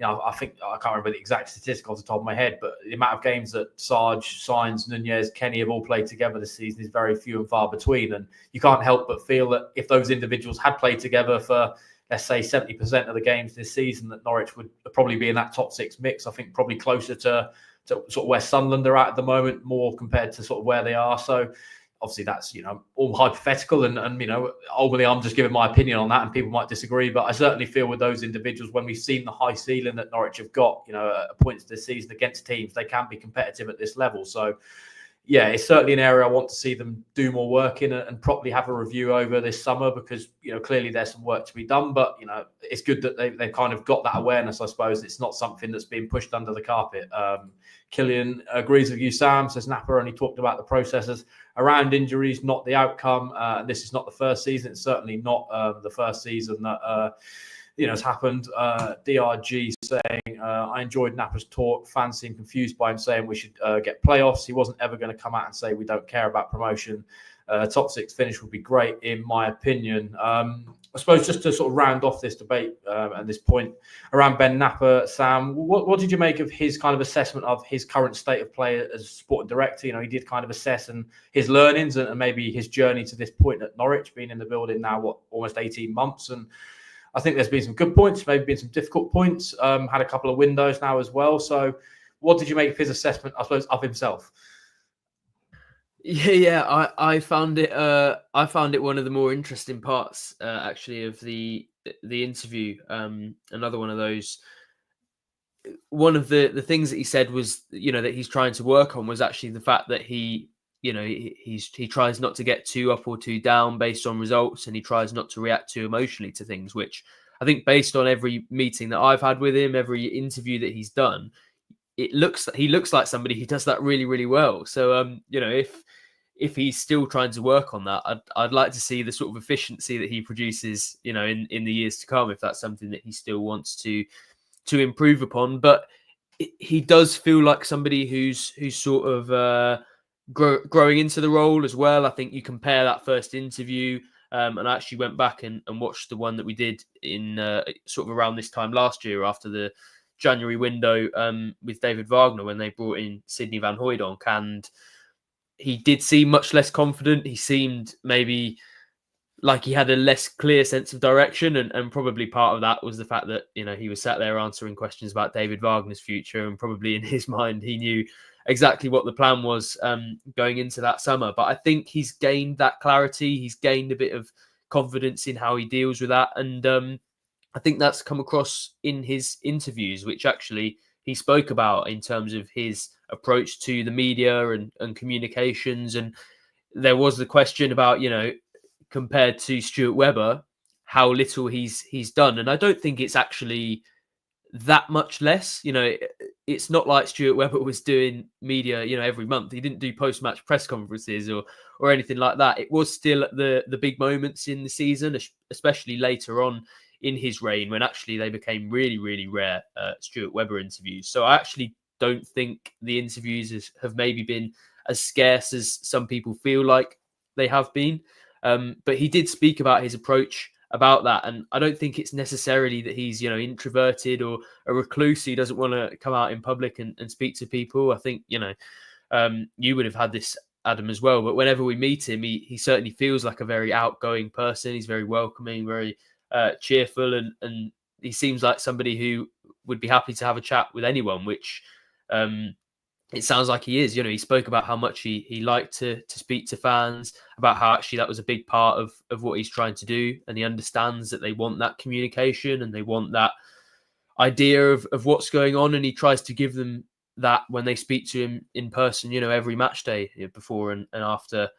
I think, I can't remember the exact statistic off the top of my head, but the amount of games that Sarge, Sainz, Nunes, Kenny have all played together this season is very few and far between. And you can't help but feel that if those individuals had played together for, let's say, 70% of the games this season, that Norwich would probably be in that top 6 mix. I think probably closer to sort of where Sunderland are at the moment, more compared to sort of where they are. So obviously that's, all hypothetical and ultimately I'm just giving my opinion on that and people might disagree, but I certainly feel with those individuals, when we've seen the high ceiling that Norwich have got, at points this season against teams, they can be competitive at this level. So yeah, it's certainly an area I want to see them do more work in and properly have a review over this summer, because, clearly there's some work to be done, but, it's good that they've kind of got that awareness. I suppose it's not something that's being pushed under the carpet. Killian agrees with you, Sam, says Knapper only talked about the processes around injuries, not the outcome. This is not the first season. It's certainly not the first season that has happened. DRG saying, I enjoyed Knapper's talk. Fans seem confused by him saying we should get playoffs. He wasn't ever going to come out and say we don't care about promotion. Top 6 finish would be great, in my opinion. I suppose just to sort of round off this debate at this point around Ben Knapper, Sam, what did you make of his kind of assessment of his current state of play as sporting director? He did kind of assess and his learnings and maybe his journey to this point at Norwich, being in the building now, almost 18 months. And I think there's been some good points, maybe been some difficult points. Had a couple of windows now as well. So, what did you make of his assessment, I suppose, of himself? Yeah, I found it one of the more interesting parts actually of the interview. Another one of those. One of the things that he said was, that he's trying to work on was actually the fact that he tries not to get too up or too down based on results, and he tries not to react too emotionally to things, which I think based on every meeting that I've had with him, every interview that he's done, he looks like somebody who does that really, really well. So, if he's still trying to work on that, I'd like to see the sort of efficiency that he produces, in the years to come, if that's something that he still wants to improve upon. But he does feel like somebody who's sort of growing into the role as well. I think you compare that first interview, and I actually went back and watched the one that we did in sort of around this time last year after the January window with David Wagner when they brought in Sidney Van Hooijdonk, and he did seem much less confident. He seemed maybe like he had a less clear sense of direction, and probably part of that was the fact that he was sat there answering questions about David Wagner's future, and probably in his mind he knew exactly what the plan was going into that summer. But I think he's gained that clarity. He's gained a bit of confidence in how he deals with that, and I think that's come across in his interviews, which actually he spoke about in terms of his approach to the media and communications. And there was the question about, compared to Stuart Webber, how little he's done. And I don't think it's actually that much less. It's not like Stuart Webber was doing media, every month. He didn't do post-match press conferences or anything like that. It was still at the big moments in the season, especially later on in his reign, when actually they became really, really rare Stuart Webber interviews. So I actually don't think the interviews have maybe been as scarce as some people feel like they have been. But he did speak about his approach about that. And I don't think it's necessarily that he's, introverted or a recluse. He doesn't want to come out in public and speak to people. I think, you would have had this, Adam, as well. But whenever we meet him, he certainly feels like a very outgoing person. He's very welcoming, very cheerful. And he seems like somebody who would be happy to have a chat with anyone, which it sounds like he is. He spoke about how much he liked to speak to fans, about how actually that was a big part of what he's trying to do. And he understands that they want that communication and they want that idea of what's going on. And he tries to give them that when they speak to him in person, every match day before and after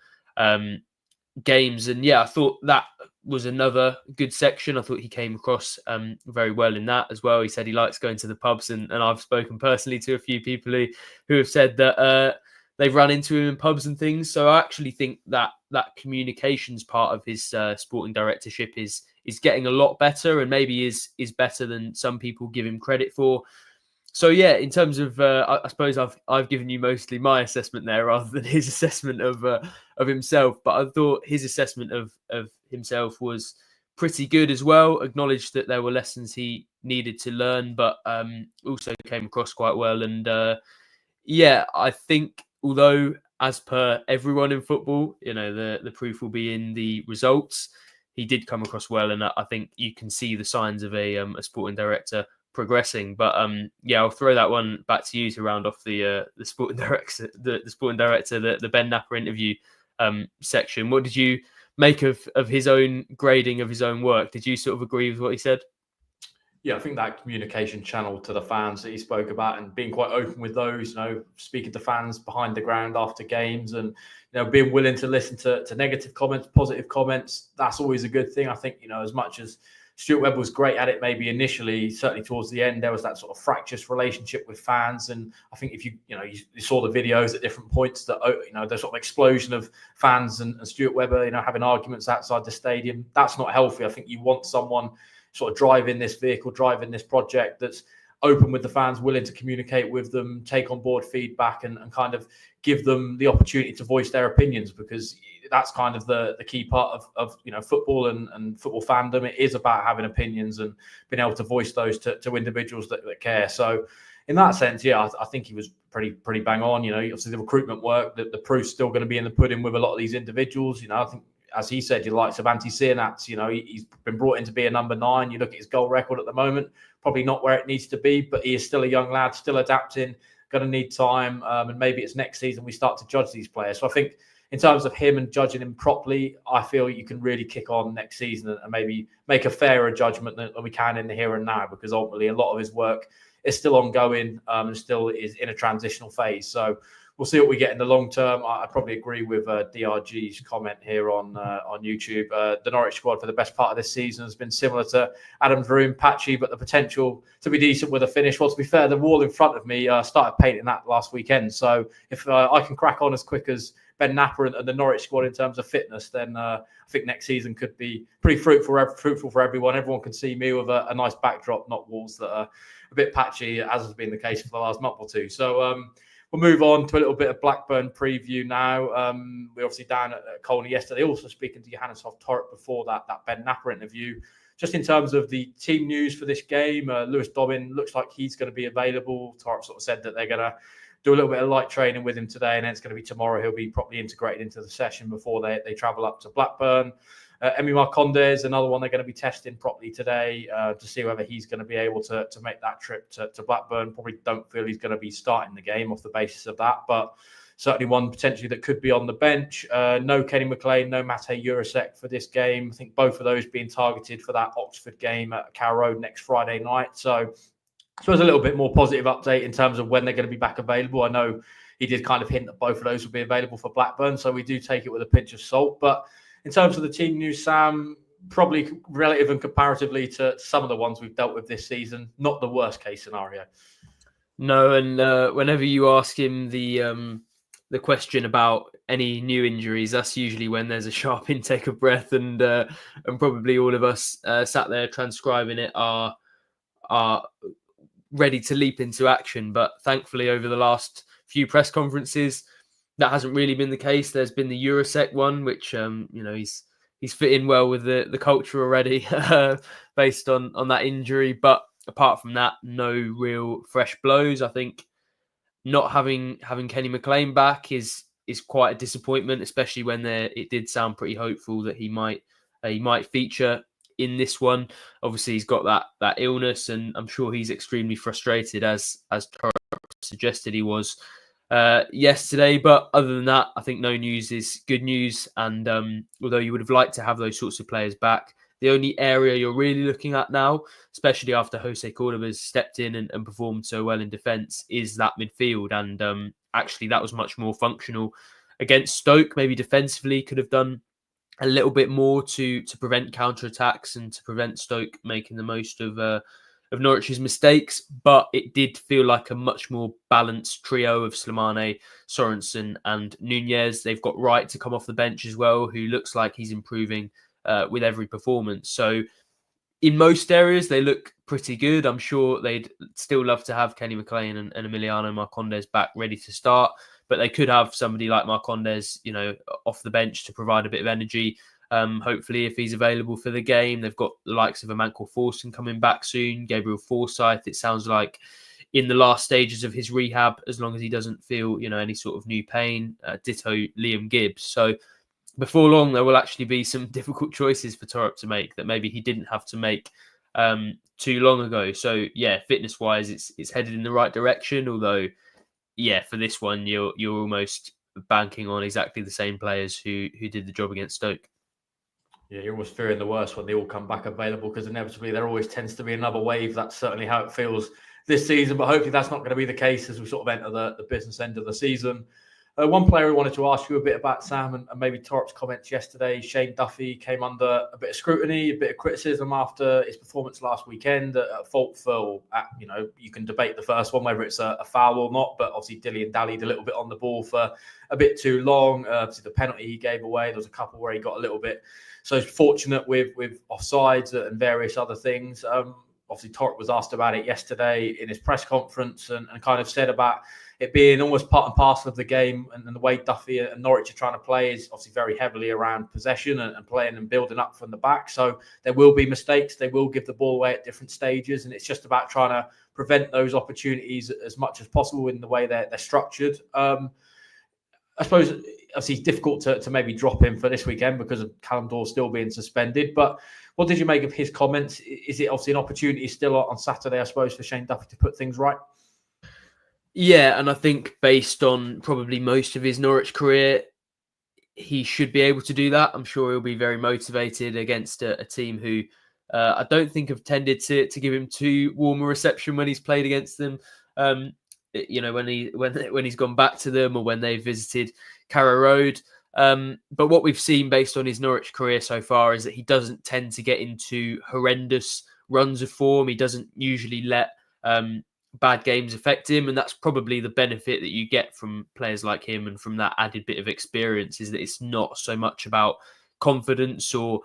games. And yeah, I thought that was another good section. I thought he came across very well in that as well. He said he likes going to the pubs, and I've spoken personally to a few people who have said that they've run into him in pubs and things. So I actually think that communications part of his sporting directorship is getting a lot better, and maybe is better than some people give him credit for. So yeah, in terms of, I suppose I've given you mostly my assessment there rather than his assessment of himself. But I thought his assessment of himself was pretty good as well. Acknowledged that there were lessons he needed to learn, but also came across quite well. And yeah, I think although as per everyone in football, the proof will be in the results. He did come across well, and I think you can see the signs of a sporting director progressing. But yeah, I'll throw that one back to you to round off the sporting director, the Ben Knapper interview section. What did you make of his own grading of his own work? Did you sort of agree with what he said? Yeah, I think that communication channel to the fans that he spoke about, and being quite open with those, speaking to fans behind the ground after games, and being willing to listen to negative comments, positive comments, that's always a good thing. I think, as much as Stuart Webber was great at it maybe initially, certainly towards the end, there was that sort of fractious relationship with fans. And I think if you saw the videos at different points, that the sort of explosion of fans and Stuart Webber, having arguments outside the stadium, that's not healthy. I think you want someone sort of driving this vehicle, driving this project that's open with the fans, willing to communicate with them, take on board feedback, and kind of give them the opportunity to voice their opinions, because that's kind of the key part of football and football fandom. It is about having opinions and being able to voice those to individuals that care. So in that sense, yeah, I think he was pretty bang on. Obviously the recruitment work, the proof's still going to be in the pudding with a lot of these individuals. I think as he said, your likes of Antti Sienats, he's been brought in to be a number 9. You look at his goal record at the moment, probably not where it needs to be, but he is still a young lad, still adapting, going to need time. And maybe it's next season we start to judge these players. So I think in terms of him and judging him properly, I feel you can really kick on next season and maybe make a fairer judgment than we can in the here and now, because ultimately a lot of his work is still ongoing and still is in a transitional phase. So we'll see what we get in the long term. I probably agree with DRG's comment here on YouTube. The Norwich squad for the best part of this season has been similar to Adam Vroom, patchy, but the potential to be decent with a finish. Well, to be fair, the wall in front of me started painting that last weekend. So if I can crack on as quick as Ben Knapper and the Norwich squad in terms of fitness, then I think next season could be pretty fruitful for everyone. Everyone can see me with a nice backdrop, not walls that are a bit patchy, as has been the case for the last month or two. So we'll move on to a little bit of Blackburn preview now. We're obviously down at Colney yesterday, also speaking to Johannes Hoff-Torp before that Ben Knapper interview. Just in terms of the team news for this game, Lewis Dobbin looks like he's going to be available. Torp sort of said that they're going to do a little bit of light training with him today, and then it's going to be tomorrow. He'll be properly integrated into the session before they travel up to Blackburn. Emi Marconde is another one they're going to be testing properly today to see whether he's going to be able to make that trip to Blackburn. Probably don't feel he's going to be starting the game off the basis of that, but certainly one potentially that could be on the bench. No Kenny McLean, no Matej Jurasek for this game. I think both of those being targeted for that Oxford game at Carrow Road next Friday night. So I suppose a little bit more positive update in terms of when they're going to be back available. I know he did kind of hint that both of those will be available for Blackburn, so we do take it with a pinch of salt. But in terms of the team news, Sam, probably relative and comparatively to some of the ones we've dealt with this season, not the worst case scenario. No, and whenever you ask him the question about any new injuries, that's usually when there's a sharp intake of breath, and probably all of us sat there transcribing it are ready to leap into action. But thankfully, over the last few press conferences, that hasn't really been the case. There's been the Jurasek one, which he's fit in well with the culture already, based on that injury. But apart from that, no real fresh blows. I think not having Kenny McLean back is quite a disappointment, especially when it did sound pretty hopeful that he might feature in this one. Obviously, he's got that illness, and I'm sure he's extremely frustrated, as Torp suggested he was yesterday. But other than that, I think no news is good news. And although you would have liked to have those sorts of players back, the only area you're really looking at now, especially after Jose Cordoba's stepped in and performed so well in defence, is that midfield. And actually, that was much more functional against Stoke. Maybe defensively could have done a little bit more to prevent counter-attacks and to prevent Stoke making the most of Norwich's mistakes. But it did feel like a much more balanced trio of Slimane, Sorensen and Nunes. They've got Wright to come off the bench as well, who looks like he's improving with every performance. So in most areas, they look pretty good. I'm sure they'd still love to have Kenny McLean and Emiliano Marcondes back ready to start, but they could have somebody like Marcondes, off the bench to provide a bit of energy. Hopefully, if he's available for the game. They've got the likes of Emankel Forson coming back soon. Gabriel Forsyth, it sounds like, in the last stages of his rehab, as long as he doesn't feel, any sort of new pain. Ditto Liam Gibbs. So before long, there will actually be some difficult choices for Torp to make that maybe he didn't have to make too long ago. So yeah, fitness-wise, it's headed in the right direction. Although, yeah, for this one, you're almost banking on exactly the same players who did the job against Stoke. Yeah, you're almost fearing the worst when they all come back available, because inevitably there always tends to be another wave. That's certainly how it feels this season, but hopefully that's not going to be the case as we sort of enter the business end of the season. One player we wanted to ask you a bit about, Sam, and maybe Torp's comments yesterday. Shane Duffy came under a bit of scrutiny, a bit of criticism after his performance last weekend. At fault for, you can debate the first one, whether it's a foul or not, but obviously Dillian dallied a little bit on the ball for a bit too long. Obviously the penalty he gave away, there was a couple where he got a little bit so fortunate with offsides and various other things. Obviously Torp was asked about it yesterday in his press conference and kind of said about it being almost part and parcel of the game, and the way Duffy and Norwich are trying to play is obviously very heavily around possession and playing and building up from the back. So there will be mistakes. They will give the ball away at different stages, and it's just about trying to prevent those opportunities as much as possible in the way they're structured. I suppose obviously it's difficult to maybe drop him for this weekend because of Callum Dawes still being suspended. But what did you make of his comments? Is it obviously an opportunity still on Saturday, I suppose, for Shane Duffy to put things right? Yeah, and I think based on probably most of his Norwich career, he should be able to do that. I'm sure he'll be very motivated against a team who I don't think have tended to give him too warm a reception when he's played against them. When he's gone back to them or when they've visited Carrow Road. But what we've seen based on his Norwich career so far is that he doesn't tend to get into horrendous runs of form. He doesn't usually let bad games affect him, and that's probably the benefit that you get from players like him and from that added bit of experience, is that it's not so much about confidence or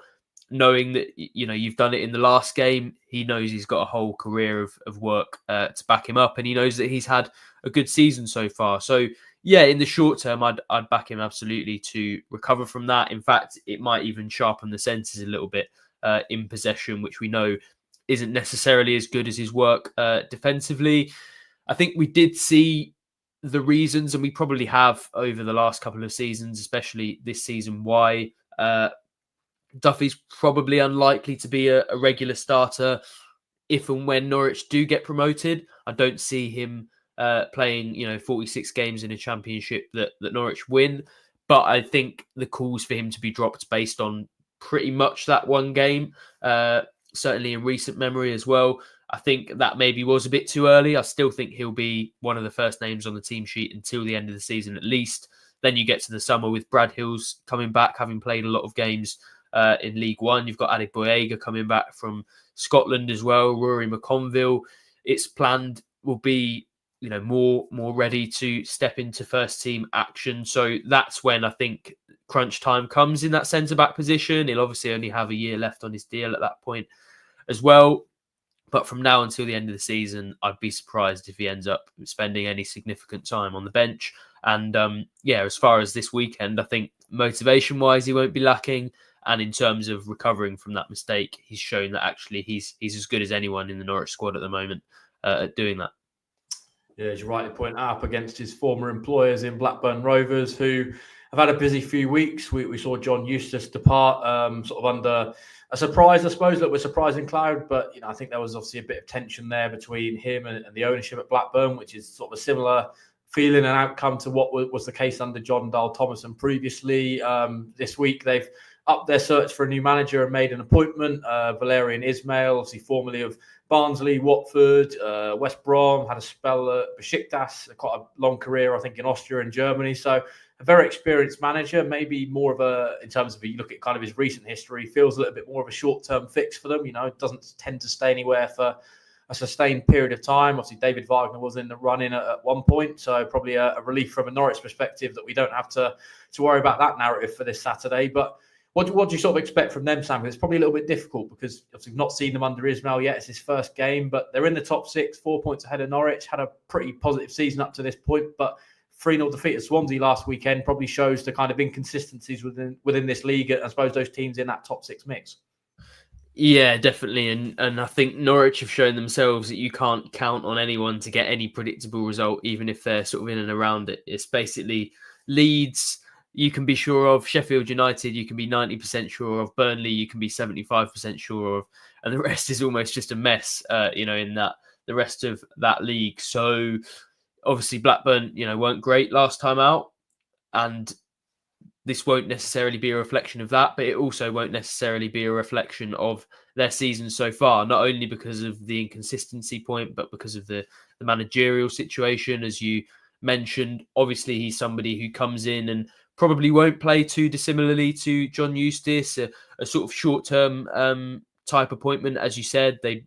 knowing that you've done it in the last game. He knows he's got a whole career of work to back him up, and he knows that he's had a good season so far. So yeah, in the short term, I'd back him absolutely to recover from that. In fact, it might even sharpen the senses a little bit in possession, which we know isn't necessarily as good as his work defensively. I think we did see the reasons, and we probably have over the last couple of seasons, especially this season, why Duffy's probably unlikely to be a regular starter if and when Norwich do get promoted. I don't see him playing 46 games in a championship that Norwich win, but I think the calls for him to be dropped based on pretty much that one game, certainly in recent memory as well. I think that maybe was a bit too early. I still think he'll be one of the first names on the team sheet until the end of the season at least. Then you get to the summer with Brad Hills coming back, having played a lot of games in League One. You've got Adegboyega coming back from Scotland as well. Rory McConville, it's planned, will be more ready to step into first team action. So that's when I think crunch time comes in that centre back position. He'll obviously only have a year left on his deal at that point as well. But from now until the end of the season, I'd be surprised if he ends up spending any significant time on the bench. And as far as this weekend, I think motivation-wise, he won't be lacking. And in terms of recovering from that mistake, he's shown that actually he's as good as anyone in the Norwich squad at the moment at doing that. Yeah, as you rightly point out, up against his former employers in Blackburn Rovers, who have had a busy few weeks. We saw John Eustace depart, sort of under a surprise, I suppose, that we're surprising cloud. But I think there was obviously a bit of tension there between him and the ownership at Blackburn, which is sort of a similar feeling and outcome to what was the case under John Dahl Thomason previously. This week, they've upped their search for a new manager and made an appointment. Valerian Ismail, obviously formerly of Barnsley, Watford, West Brom, had a spell at Besiktas, quite a long career, I think, in Austria and Germany. So a very experienced manager, maybe more of in terms of, you look at kind of his recent history, feels a little bit more of a short-term fix for them. Doesn't tend to stay anywhere for a sustained period of time. Obviously, David Wagner was in the run-in at one point, so probably a relief from a Norwich perspective that we don't have to worry about that narrative for this Saturday. But what do you sort of expect from them, Sam? It's probably a little bit difficult because obviously we've not seen them under Ismail yet. It's his first game, but they're in the top 6, 4 points ahead of Norwich. Had a pretty positive season up to this point, but 3-0 defeat at Swansea last weekend probably shows the kind of inconsistencies within this league. I suppose those teams in that top 6 mix. Yeah, definitely. And I think Norwich have shown themselves that you can't count on anyone to get any predictable result, even if they're sort of in and around it. It's basically Leeds you can be sure of, Sheffield United you can be 90% sure of, Burnley you can be 75% sure of, and the rest is almost just a mess, in that the rest of that league. So obviously Blackburn, weren't great last time out, and this won't necessarily be a reflection of that, but it also won't necessarily be a reflection of their season so far, not only because of the inconsistency point, but because of the managerial situation. As you mentioned, obviously he's somebody who comes in and probably won't play too dissimilarly to John Eustace, a sort of short-term type appointment. As you said, they,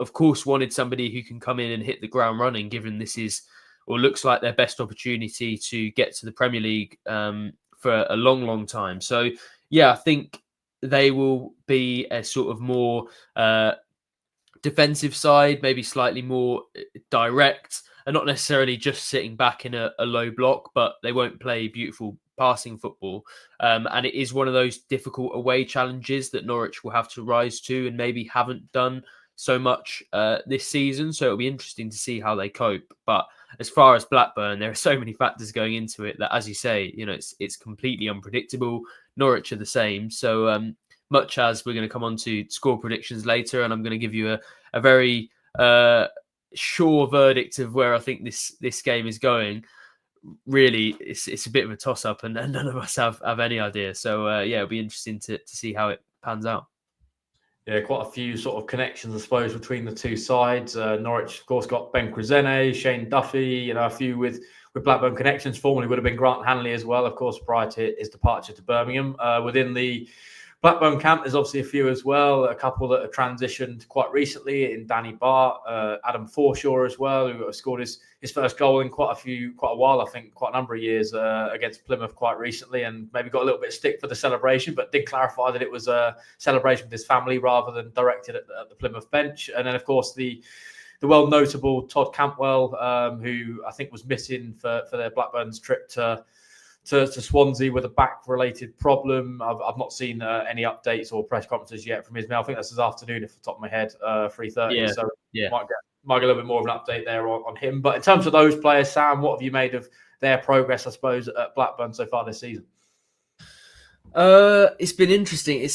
of course, wanted somebody who can come in and hit the ground running, given this is, or looks like, their best opportunity to get to the Premier League for a long, long time. So, yeah, I think they will be a sort of more defensive side, maybe slightly more direct, and not necessarily just sitting back in a low block, but they won't play beautiful passing football. And it is one of those difficult away challenges that Norwich will have to rise to and maybe haven't done so much this season. So it'll be interesting to see how they cope. But as far as Blackburn, there are so many factors going into it that, as you say, it's completely unpredictable. Norwich are the same. So much as we're going to come on to score predictions later, and I'm going to give you a very sure verdict of where I think this game is going. Really, it's a bit of a toss-up, and none of us have any idea. So it'll be interesting to see how it pans out. Yeah, quite a few sort of connections, I suppose, between the two sides. Norwich, of course, got Ben Knapper, Shane Duffy, a few with Blackburn connections. Formerly would have been Grant Hanley as well, of course, prior to his departure to Birmingham. Within the Blackburn camp, there's obviously a few as well. A couple that have transitioned quite recently in Danny Bart, Adam Forshaw as well, who scored his first goal in quite a while, I think, quite a number of years against Plymouth quite recently, and maybe got a little bit of stick for the celebration, but did clarify that it was a celebration with his family rather than directed at the Plymouth bench. And then, of course, the well-notable Todd Cantwell, who I think was missing for their Blackburn's trip to Swansea with a back-related problem. I've not seen any updates or press conferences yet from Ismail. I think that's this afternoon, off the top of my head, 3:30. Yeah. So might get a little bit more of an update there on him. But in terms of those players, Sam, what have you made of their progress, I suppose, at Blackburn so far this season? It's been interesting.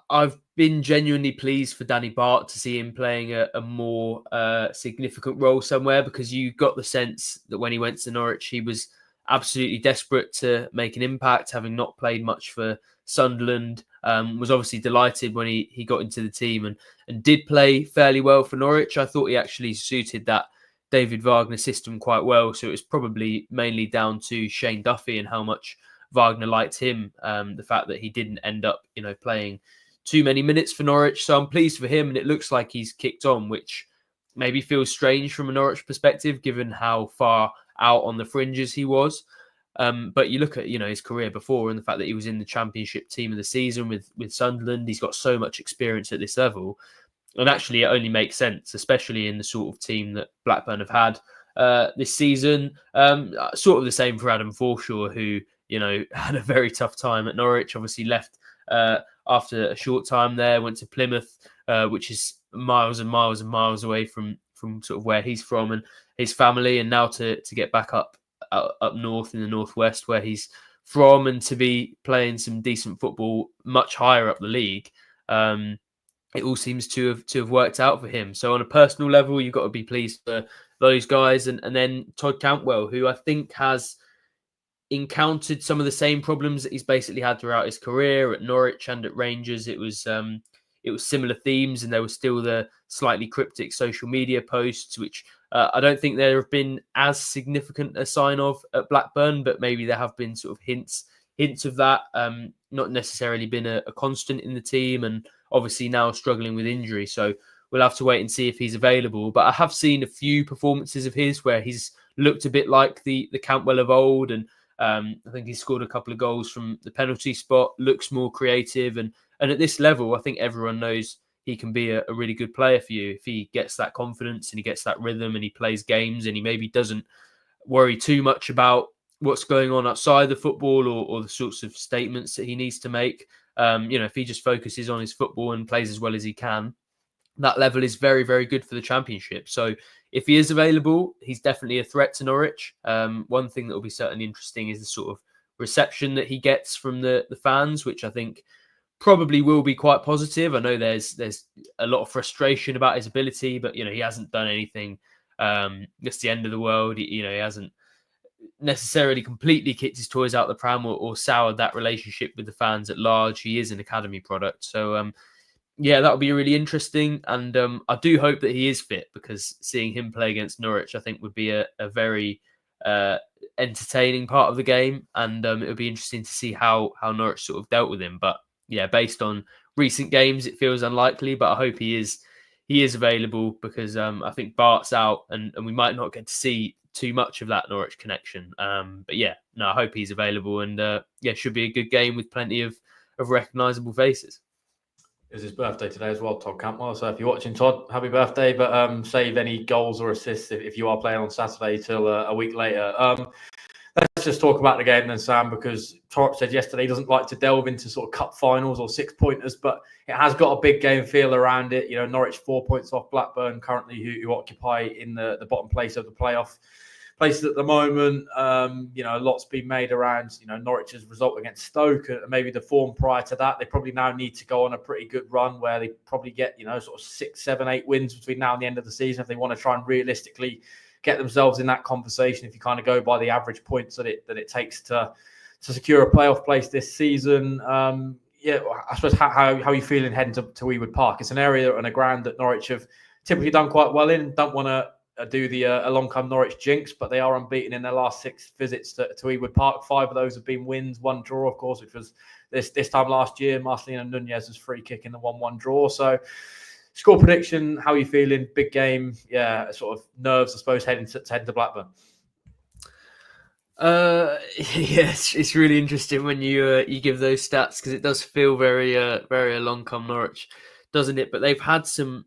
I've been genuinely pleased for Danny Bart to see him playing a more significant role somewhere, because you got the sense that when he went to Norwich, he was absolutely desperate to make an impact, having not played much for Sunderland. Was obviously delighted when he got into the team and did play fairly well for Norwich. I thought he actually suited that David Wagner system quite well. So it was probably mainly down to Shane Duffy and how much Wagner liked him. The fact that he didn't end up, playing too many minutes for Norwich. So I'm pleased for him, and it looks like he's kicked on, which maybe feels strange from a Norwich perspective, given how far out on the fringes he was. But you look at his career before, and the fact that he was in the Championship team of the season with Sunderland. He's got so much experience at this level, and actually it only makes sense, especially in the sort of team that Blackburn have had this season. Sort of the same for Adam Forshaw, who had a very tough time at Norwich. Obviously left after a short time there, went to Plymouth, which is miles and miles and miles away from sort of where he's from and his family, and now to get back up north in the northwest where he's from, and to be playing some decent football much higher up the league. It all seems to have worked out for him. So on a personal level, you've got to be pleased for those guys. And then Todd Cantwell, who I think has encountered some of the same problems that he's basically had throughout his career at Norwich and at Rangers. It was similar themes, and there was still the slightly cryptic social media posts, which I don't think there have been as significant a sign of at Blackburn, but maybe there have been sort of hints of that. Not necessarily been a constant in the team, and obviously now struggling with injury. So we'll have to wait and see if he's available. But I have seen a few performances of his where he's looked a bit like the Cantwell of old, and I think he scored a couple of goals from the penalty spot, looks more creative, and at this level, I think everyone knows he can be a really good player for you if he gets that confidence and he gets that rhythm and he plays games and he maybe doesn't worry too much about what's going on outside the football or the sorts of statements that he needs to make. If he just focuses on his football and plays as well as he can, that level is very, very good for the Championship. So if he is available, he's definitely a threat to Norwich. One thing that will be certainly interesting is the sort of reception that he gets from the fans, which I think probably will be quite positive. I know there's a lot of frustration about his ability, but he hasn't done anything that's the end of the world. He hasn't necessarily completely kicked his toys out the pram or soured that relationship with the fans at large. He is an academy product. So that'll be really interesting. And I do hope that he is fit, because seeing him play against Norwich, I think would be a very entertaining part of the game. And it would be interesting to see how Norwich sort of dealt with him. But yeah, based on recent games, it feels unlikely, but I hope he is available, because I think Bart's out and we might not get to see too much of that Norwich connection. But yeah, no, I hope he's available, and should be a good game with plenty of recognisable faces. It's his birthday today as well, Todd Cantwell. So if you're watching, Todd, happy birthday. But save any goals or assists if you are playing on Saturday till a week later. Let's just talk about the game then, Sam, because Torp said yesterday he doesn't like to delve into sort of cup finals or 6-pointers, but it has got a big game feel around it. Norwich 4 points off Blackburn currently, who occupy in the bottom place of the playoff places at the moment. Lots been made around, Norwich's result against Stoke and maybe the form prior to that. They probably now need to go on a pretty good run where they probably get, sort of 6, 7, 8 wins between now and the end of the season if they want to try and realistically get themselves in that conversation. If you kind of go by the average points that it takes to secure a playoff place this season. I suppose how are you feeling heading to Ewood Park? It's an area and a ground that Norwich have typically done quite well in. Don't want to do the along come Norwich jinx, but they are unbeaten in their last 6 visits to Ewood Park. 5 of those have been wins, 1 draw, of course, which was this time last year. Marcelino Nunes' free kick in the 1-1 draw. So, score prediction, how are you feeling? Big game, sort of nerves, I suppose, heading to Blackburn. Yes, it's really interesting when you give those stats because it does feel very along come Norwich, doesn't it? But they've had some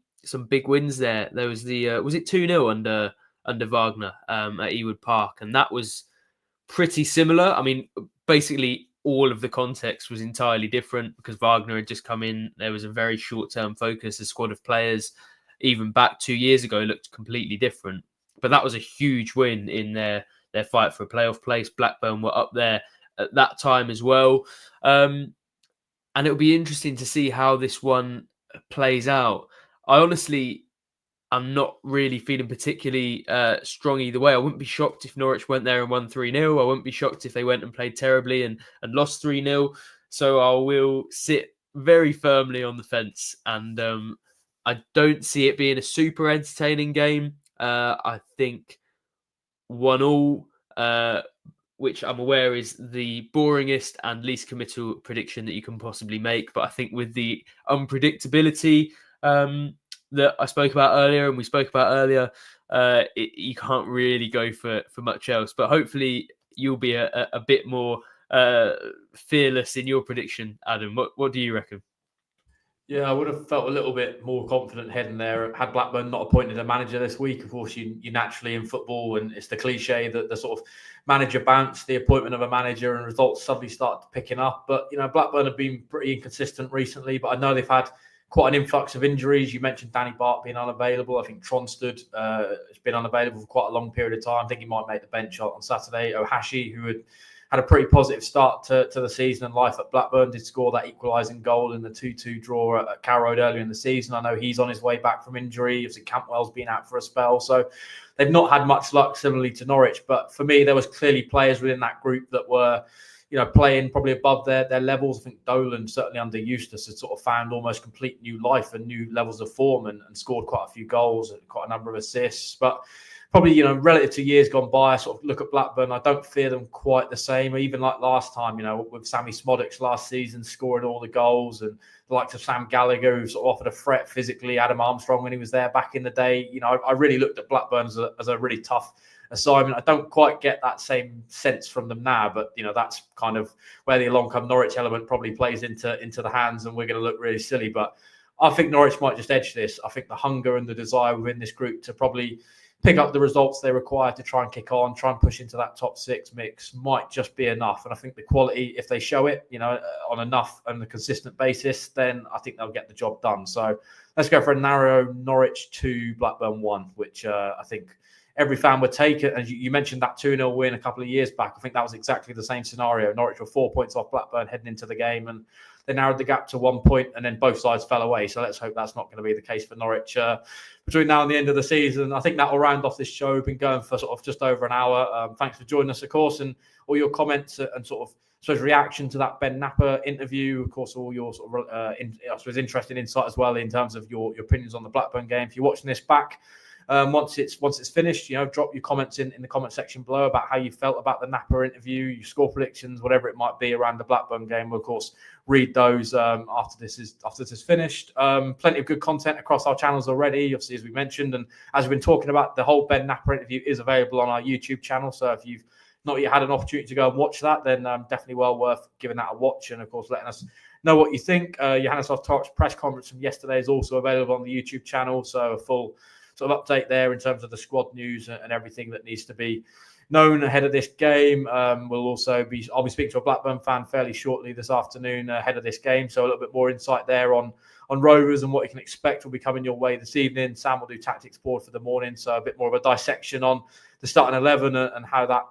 big wins there. There was was it 2-0 under Wagner at Ewood Park, and that was pretty similar. I mean, basically all of the context was entirely different because Wagner had just come in. There was a very short-term focus. The squad of players, even back 2 years ago, looked completely different. But that was a huge win in their fight for a playoff place. Blackburn were up there at that time as well. And it'll be interesting to see how this one plays out. I'm not really feeling particularly strong either way. I wouldn't be shocked if Norwich went there and won 3-0. I wouldn't be shocked if they went and played terribly and lost 3-0. So I will sit very firmly on the fence. And I don't see it being a super entertaining game. I think 1-1, which I'm aware is the boringest and least committal prediction that you can possibly make. But I think with the unpredictability that I spoke about earlier and we spoke about earlier, you can't really go for much else. But hopefully you'll be a bit more fearless in your prediction, Adam. What do you reckon? Yeah, I would have felt a little bit more confident heading there had Blackburn not appointed a manager this week. Of course, you naturally in football, and it's the cliche that the sort of manager bounce, the appointment of a manager, and results suddenly start picking up. But, Blackburn have been pretty inconsistent recently, but I know they've had quite an influx of injuries. You mentioned Danny Bart being unavailable. I think Tronstad has been unavailable for quite a long period of time. I think he might make the bench on Saturday. Ohashi, who had a pretty positive start to the season and life at Blackburn, did score that equalising goal in the 2-2 draw at Carrow Road earlier in the season. I know he's on his way back from injury. Obviously, Campbell's been out for a spell. So they've not had much luck, similarly to Norwich. But for me, there was clearly players within that group that were playing probably above their levels. I think Dolan, certainly under Eustace, had sort of found almost complete new life and new levels of form and scored quite a few goals and quite a number of assists. But probably, relative to years gone by, I sort of look at Blackburn, I don't fear them quite the same. Even like last time, with Sammy Smodics last season scoring all the goals, and the likes of Sam Gallagher, who sort of offered a threat physically, Adam Armstrong when he was there back in the day. I really looked at Blackburn as a really tough assignment. I don't quite get that same sense from them now, but that's kind of where the along come Norwich element probably plays into the hands, and we're going to look really silly. But I think Norwich might just edge this. I think the hunger and the desire within this group to probably pick up the results they require to try and kick on, try and push into that top 6 mix might just be enough. And I think the quality, if they show it, on enough and a consistent basis, then I think they'll get the job done. So let's go for a narrow Norwich 2, Blackburn 1, which I think every fan would take it. And you mentioned that 2-0 win a couple of years back. I think that was exactly the same scenario. Norwich were 4 points off Blackburn heading into the game, and they narrowed the gap to 1 point, and then both sides fell away. So let's hope that's not going to be the case for Norwich between now and the end of the season. I think that will round off this show. We've been going for sort of just over an hour. Thanks for joining us, of course, and all your comments and sort of reaction to that Ben Knapper interview. Of course, all your sort of interesting insight as well in terms of your opinions on the Blackburn game. If you're watching this back, once it's finished, drop your comments in the comment section below about how you felt about the Knapper interview, your score predictions, whatever it might be around the Blackburn game. We'll of course read those after this is finished. Plenty of good content across our channels already, obviously, as we mentioned, and as we've been talking about, the whole Ben Knapper interview is available on our YouTube channel. So if you've not yet had an opportunity to go and watch that, then definitely well worth giving that a watch, and of course letting us know what you think. Johannes Torp's press conference from yesterday is also available on the YouTube channel, so a full sort of update there in terms of the squad news and everything that needs to be known ahead of this game. I'll be speaking to a Blackburn fan fairly shortly this afternoon ahead of this game, so a little bit more insight there on Rovers and what you can expect will be coming your way this evening. Sam will do tactics board for the morning, so a bit more of a dissection on the starting 11 and how that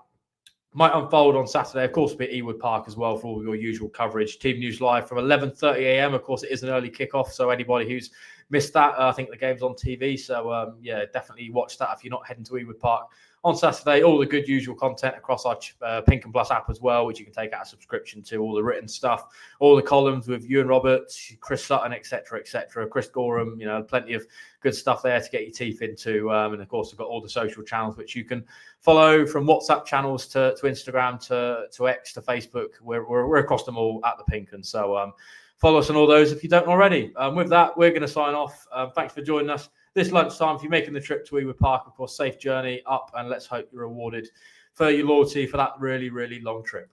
might unfold on Saturday. Of course, we'll be at Ewood Park as well for all your usual coverage. Team News Live from 11:30 a.m. Of course, it is an early kickoff, so anybody who's missed that, I think the game's on TV. So, definitely watch that if you're not heading to Ewood Park on Saturday. All the good usual content across our Pink and Plus app as well, which you can take out a subscription to. All the written stuff, all the columns with Ewan Roberts, Chris Sutton, etc., Chris Gorham. Plenty of good stuff there to get your teeth into. And of course, we've got all the social channels which you can follow, from WhatsApp channels to Instagram to X to Facebook. We're across them all at the Pink, and so follow us on all those if you don't already. With that, we're going to sign off. Thanks for joining us this lunchtime. If you're making the trip to Ewood Park, of course, safe journey up, and let's hope you're rewarded for your loyalty for that really, really long trip.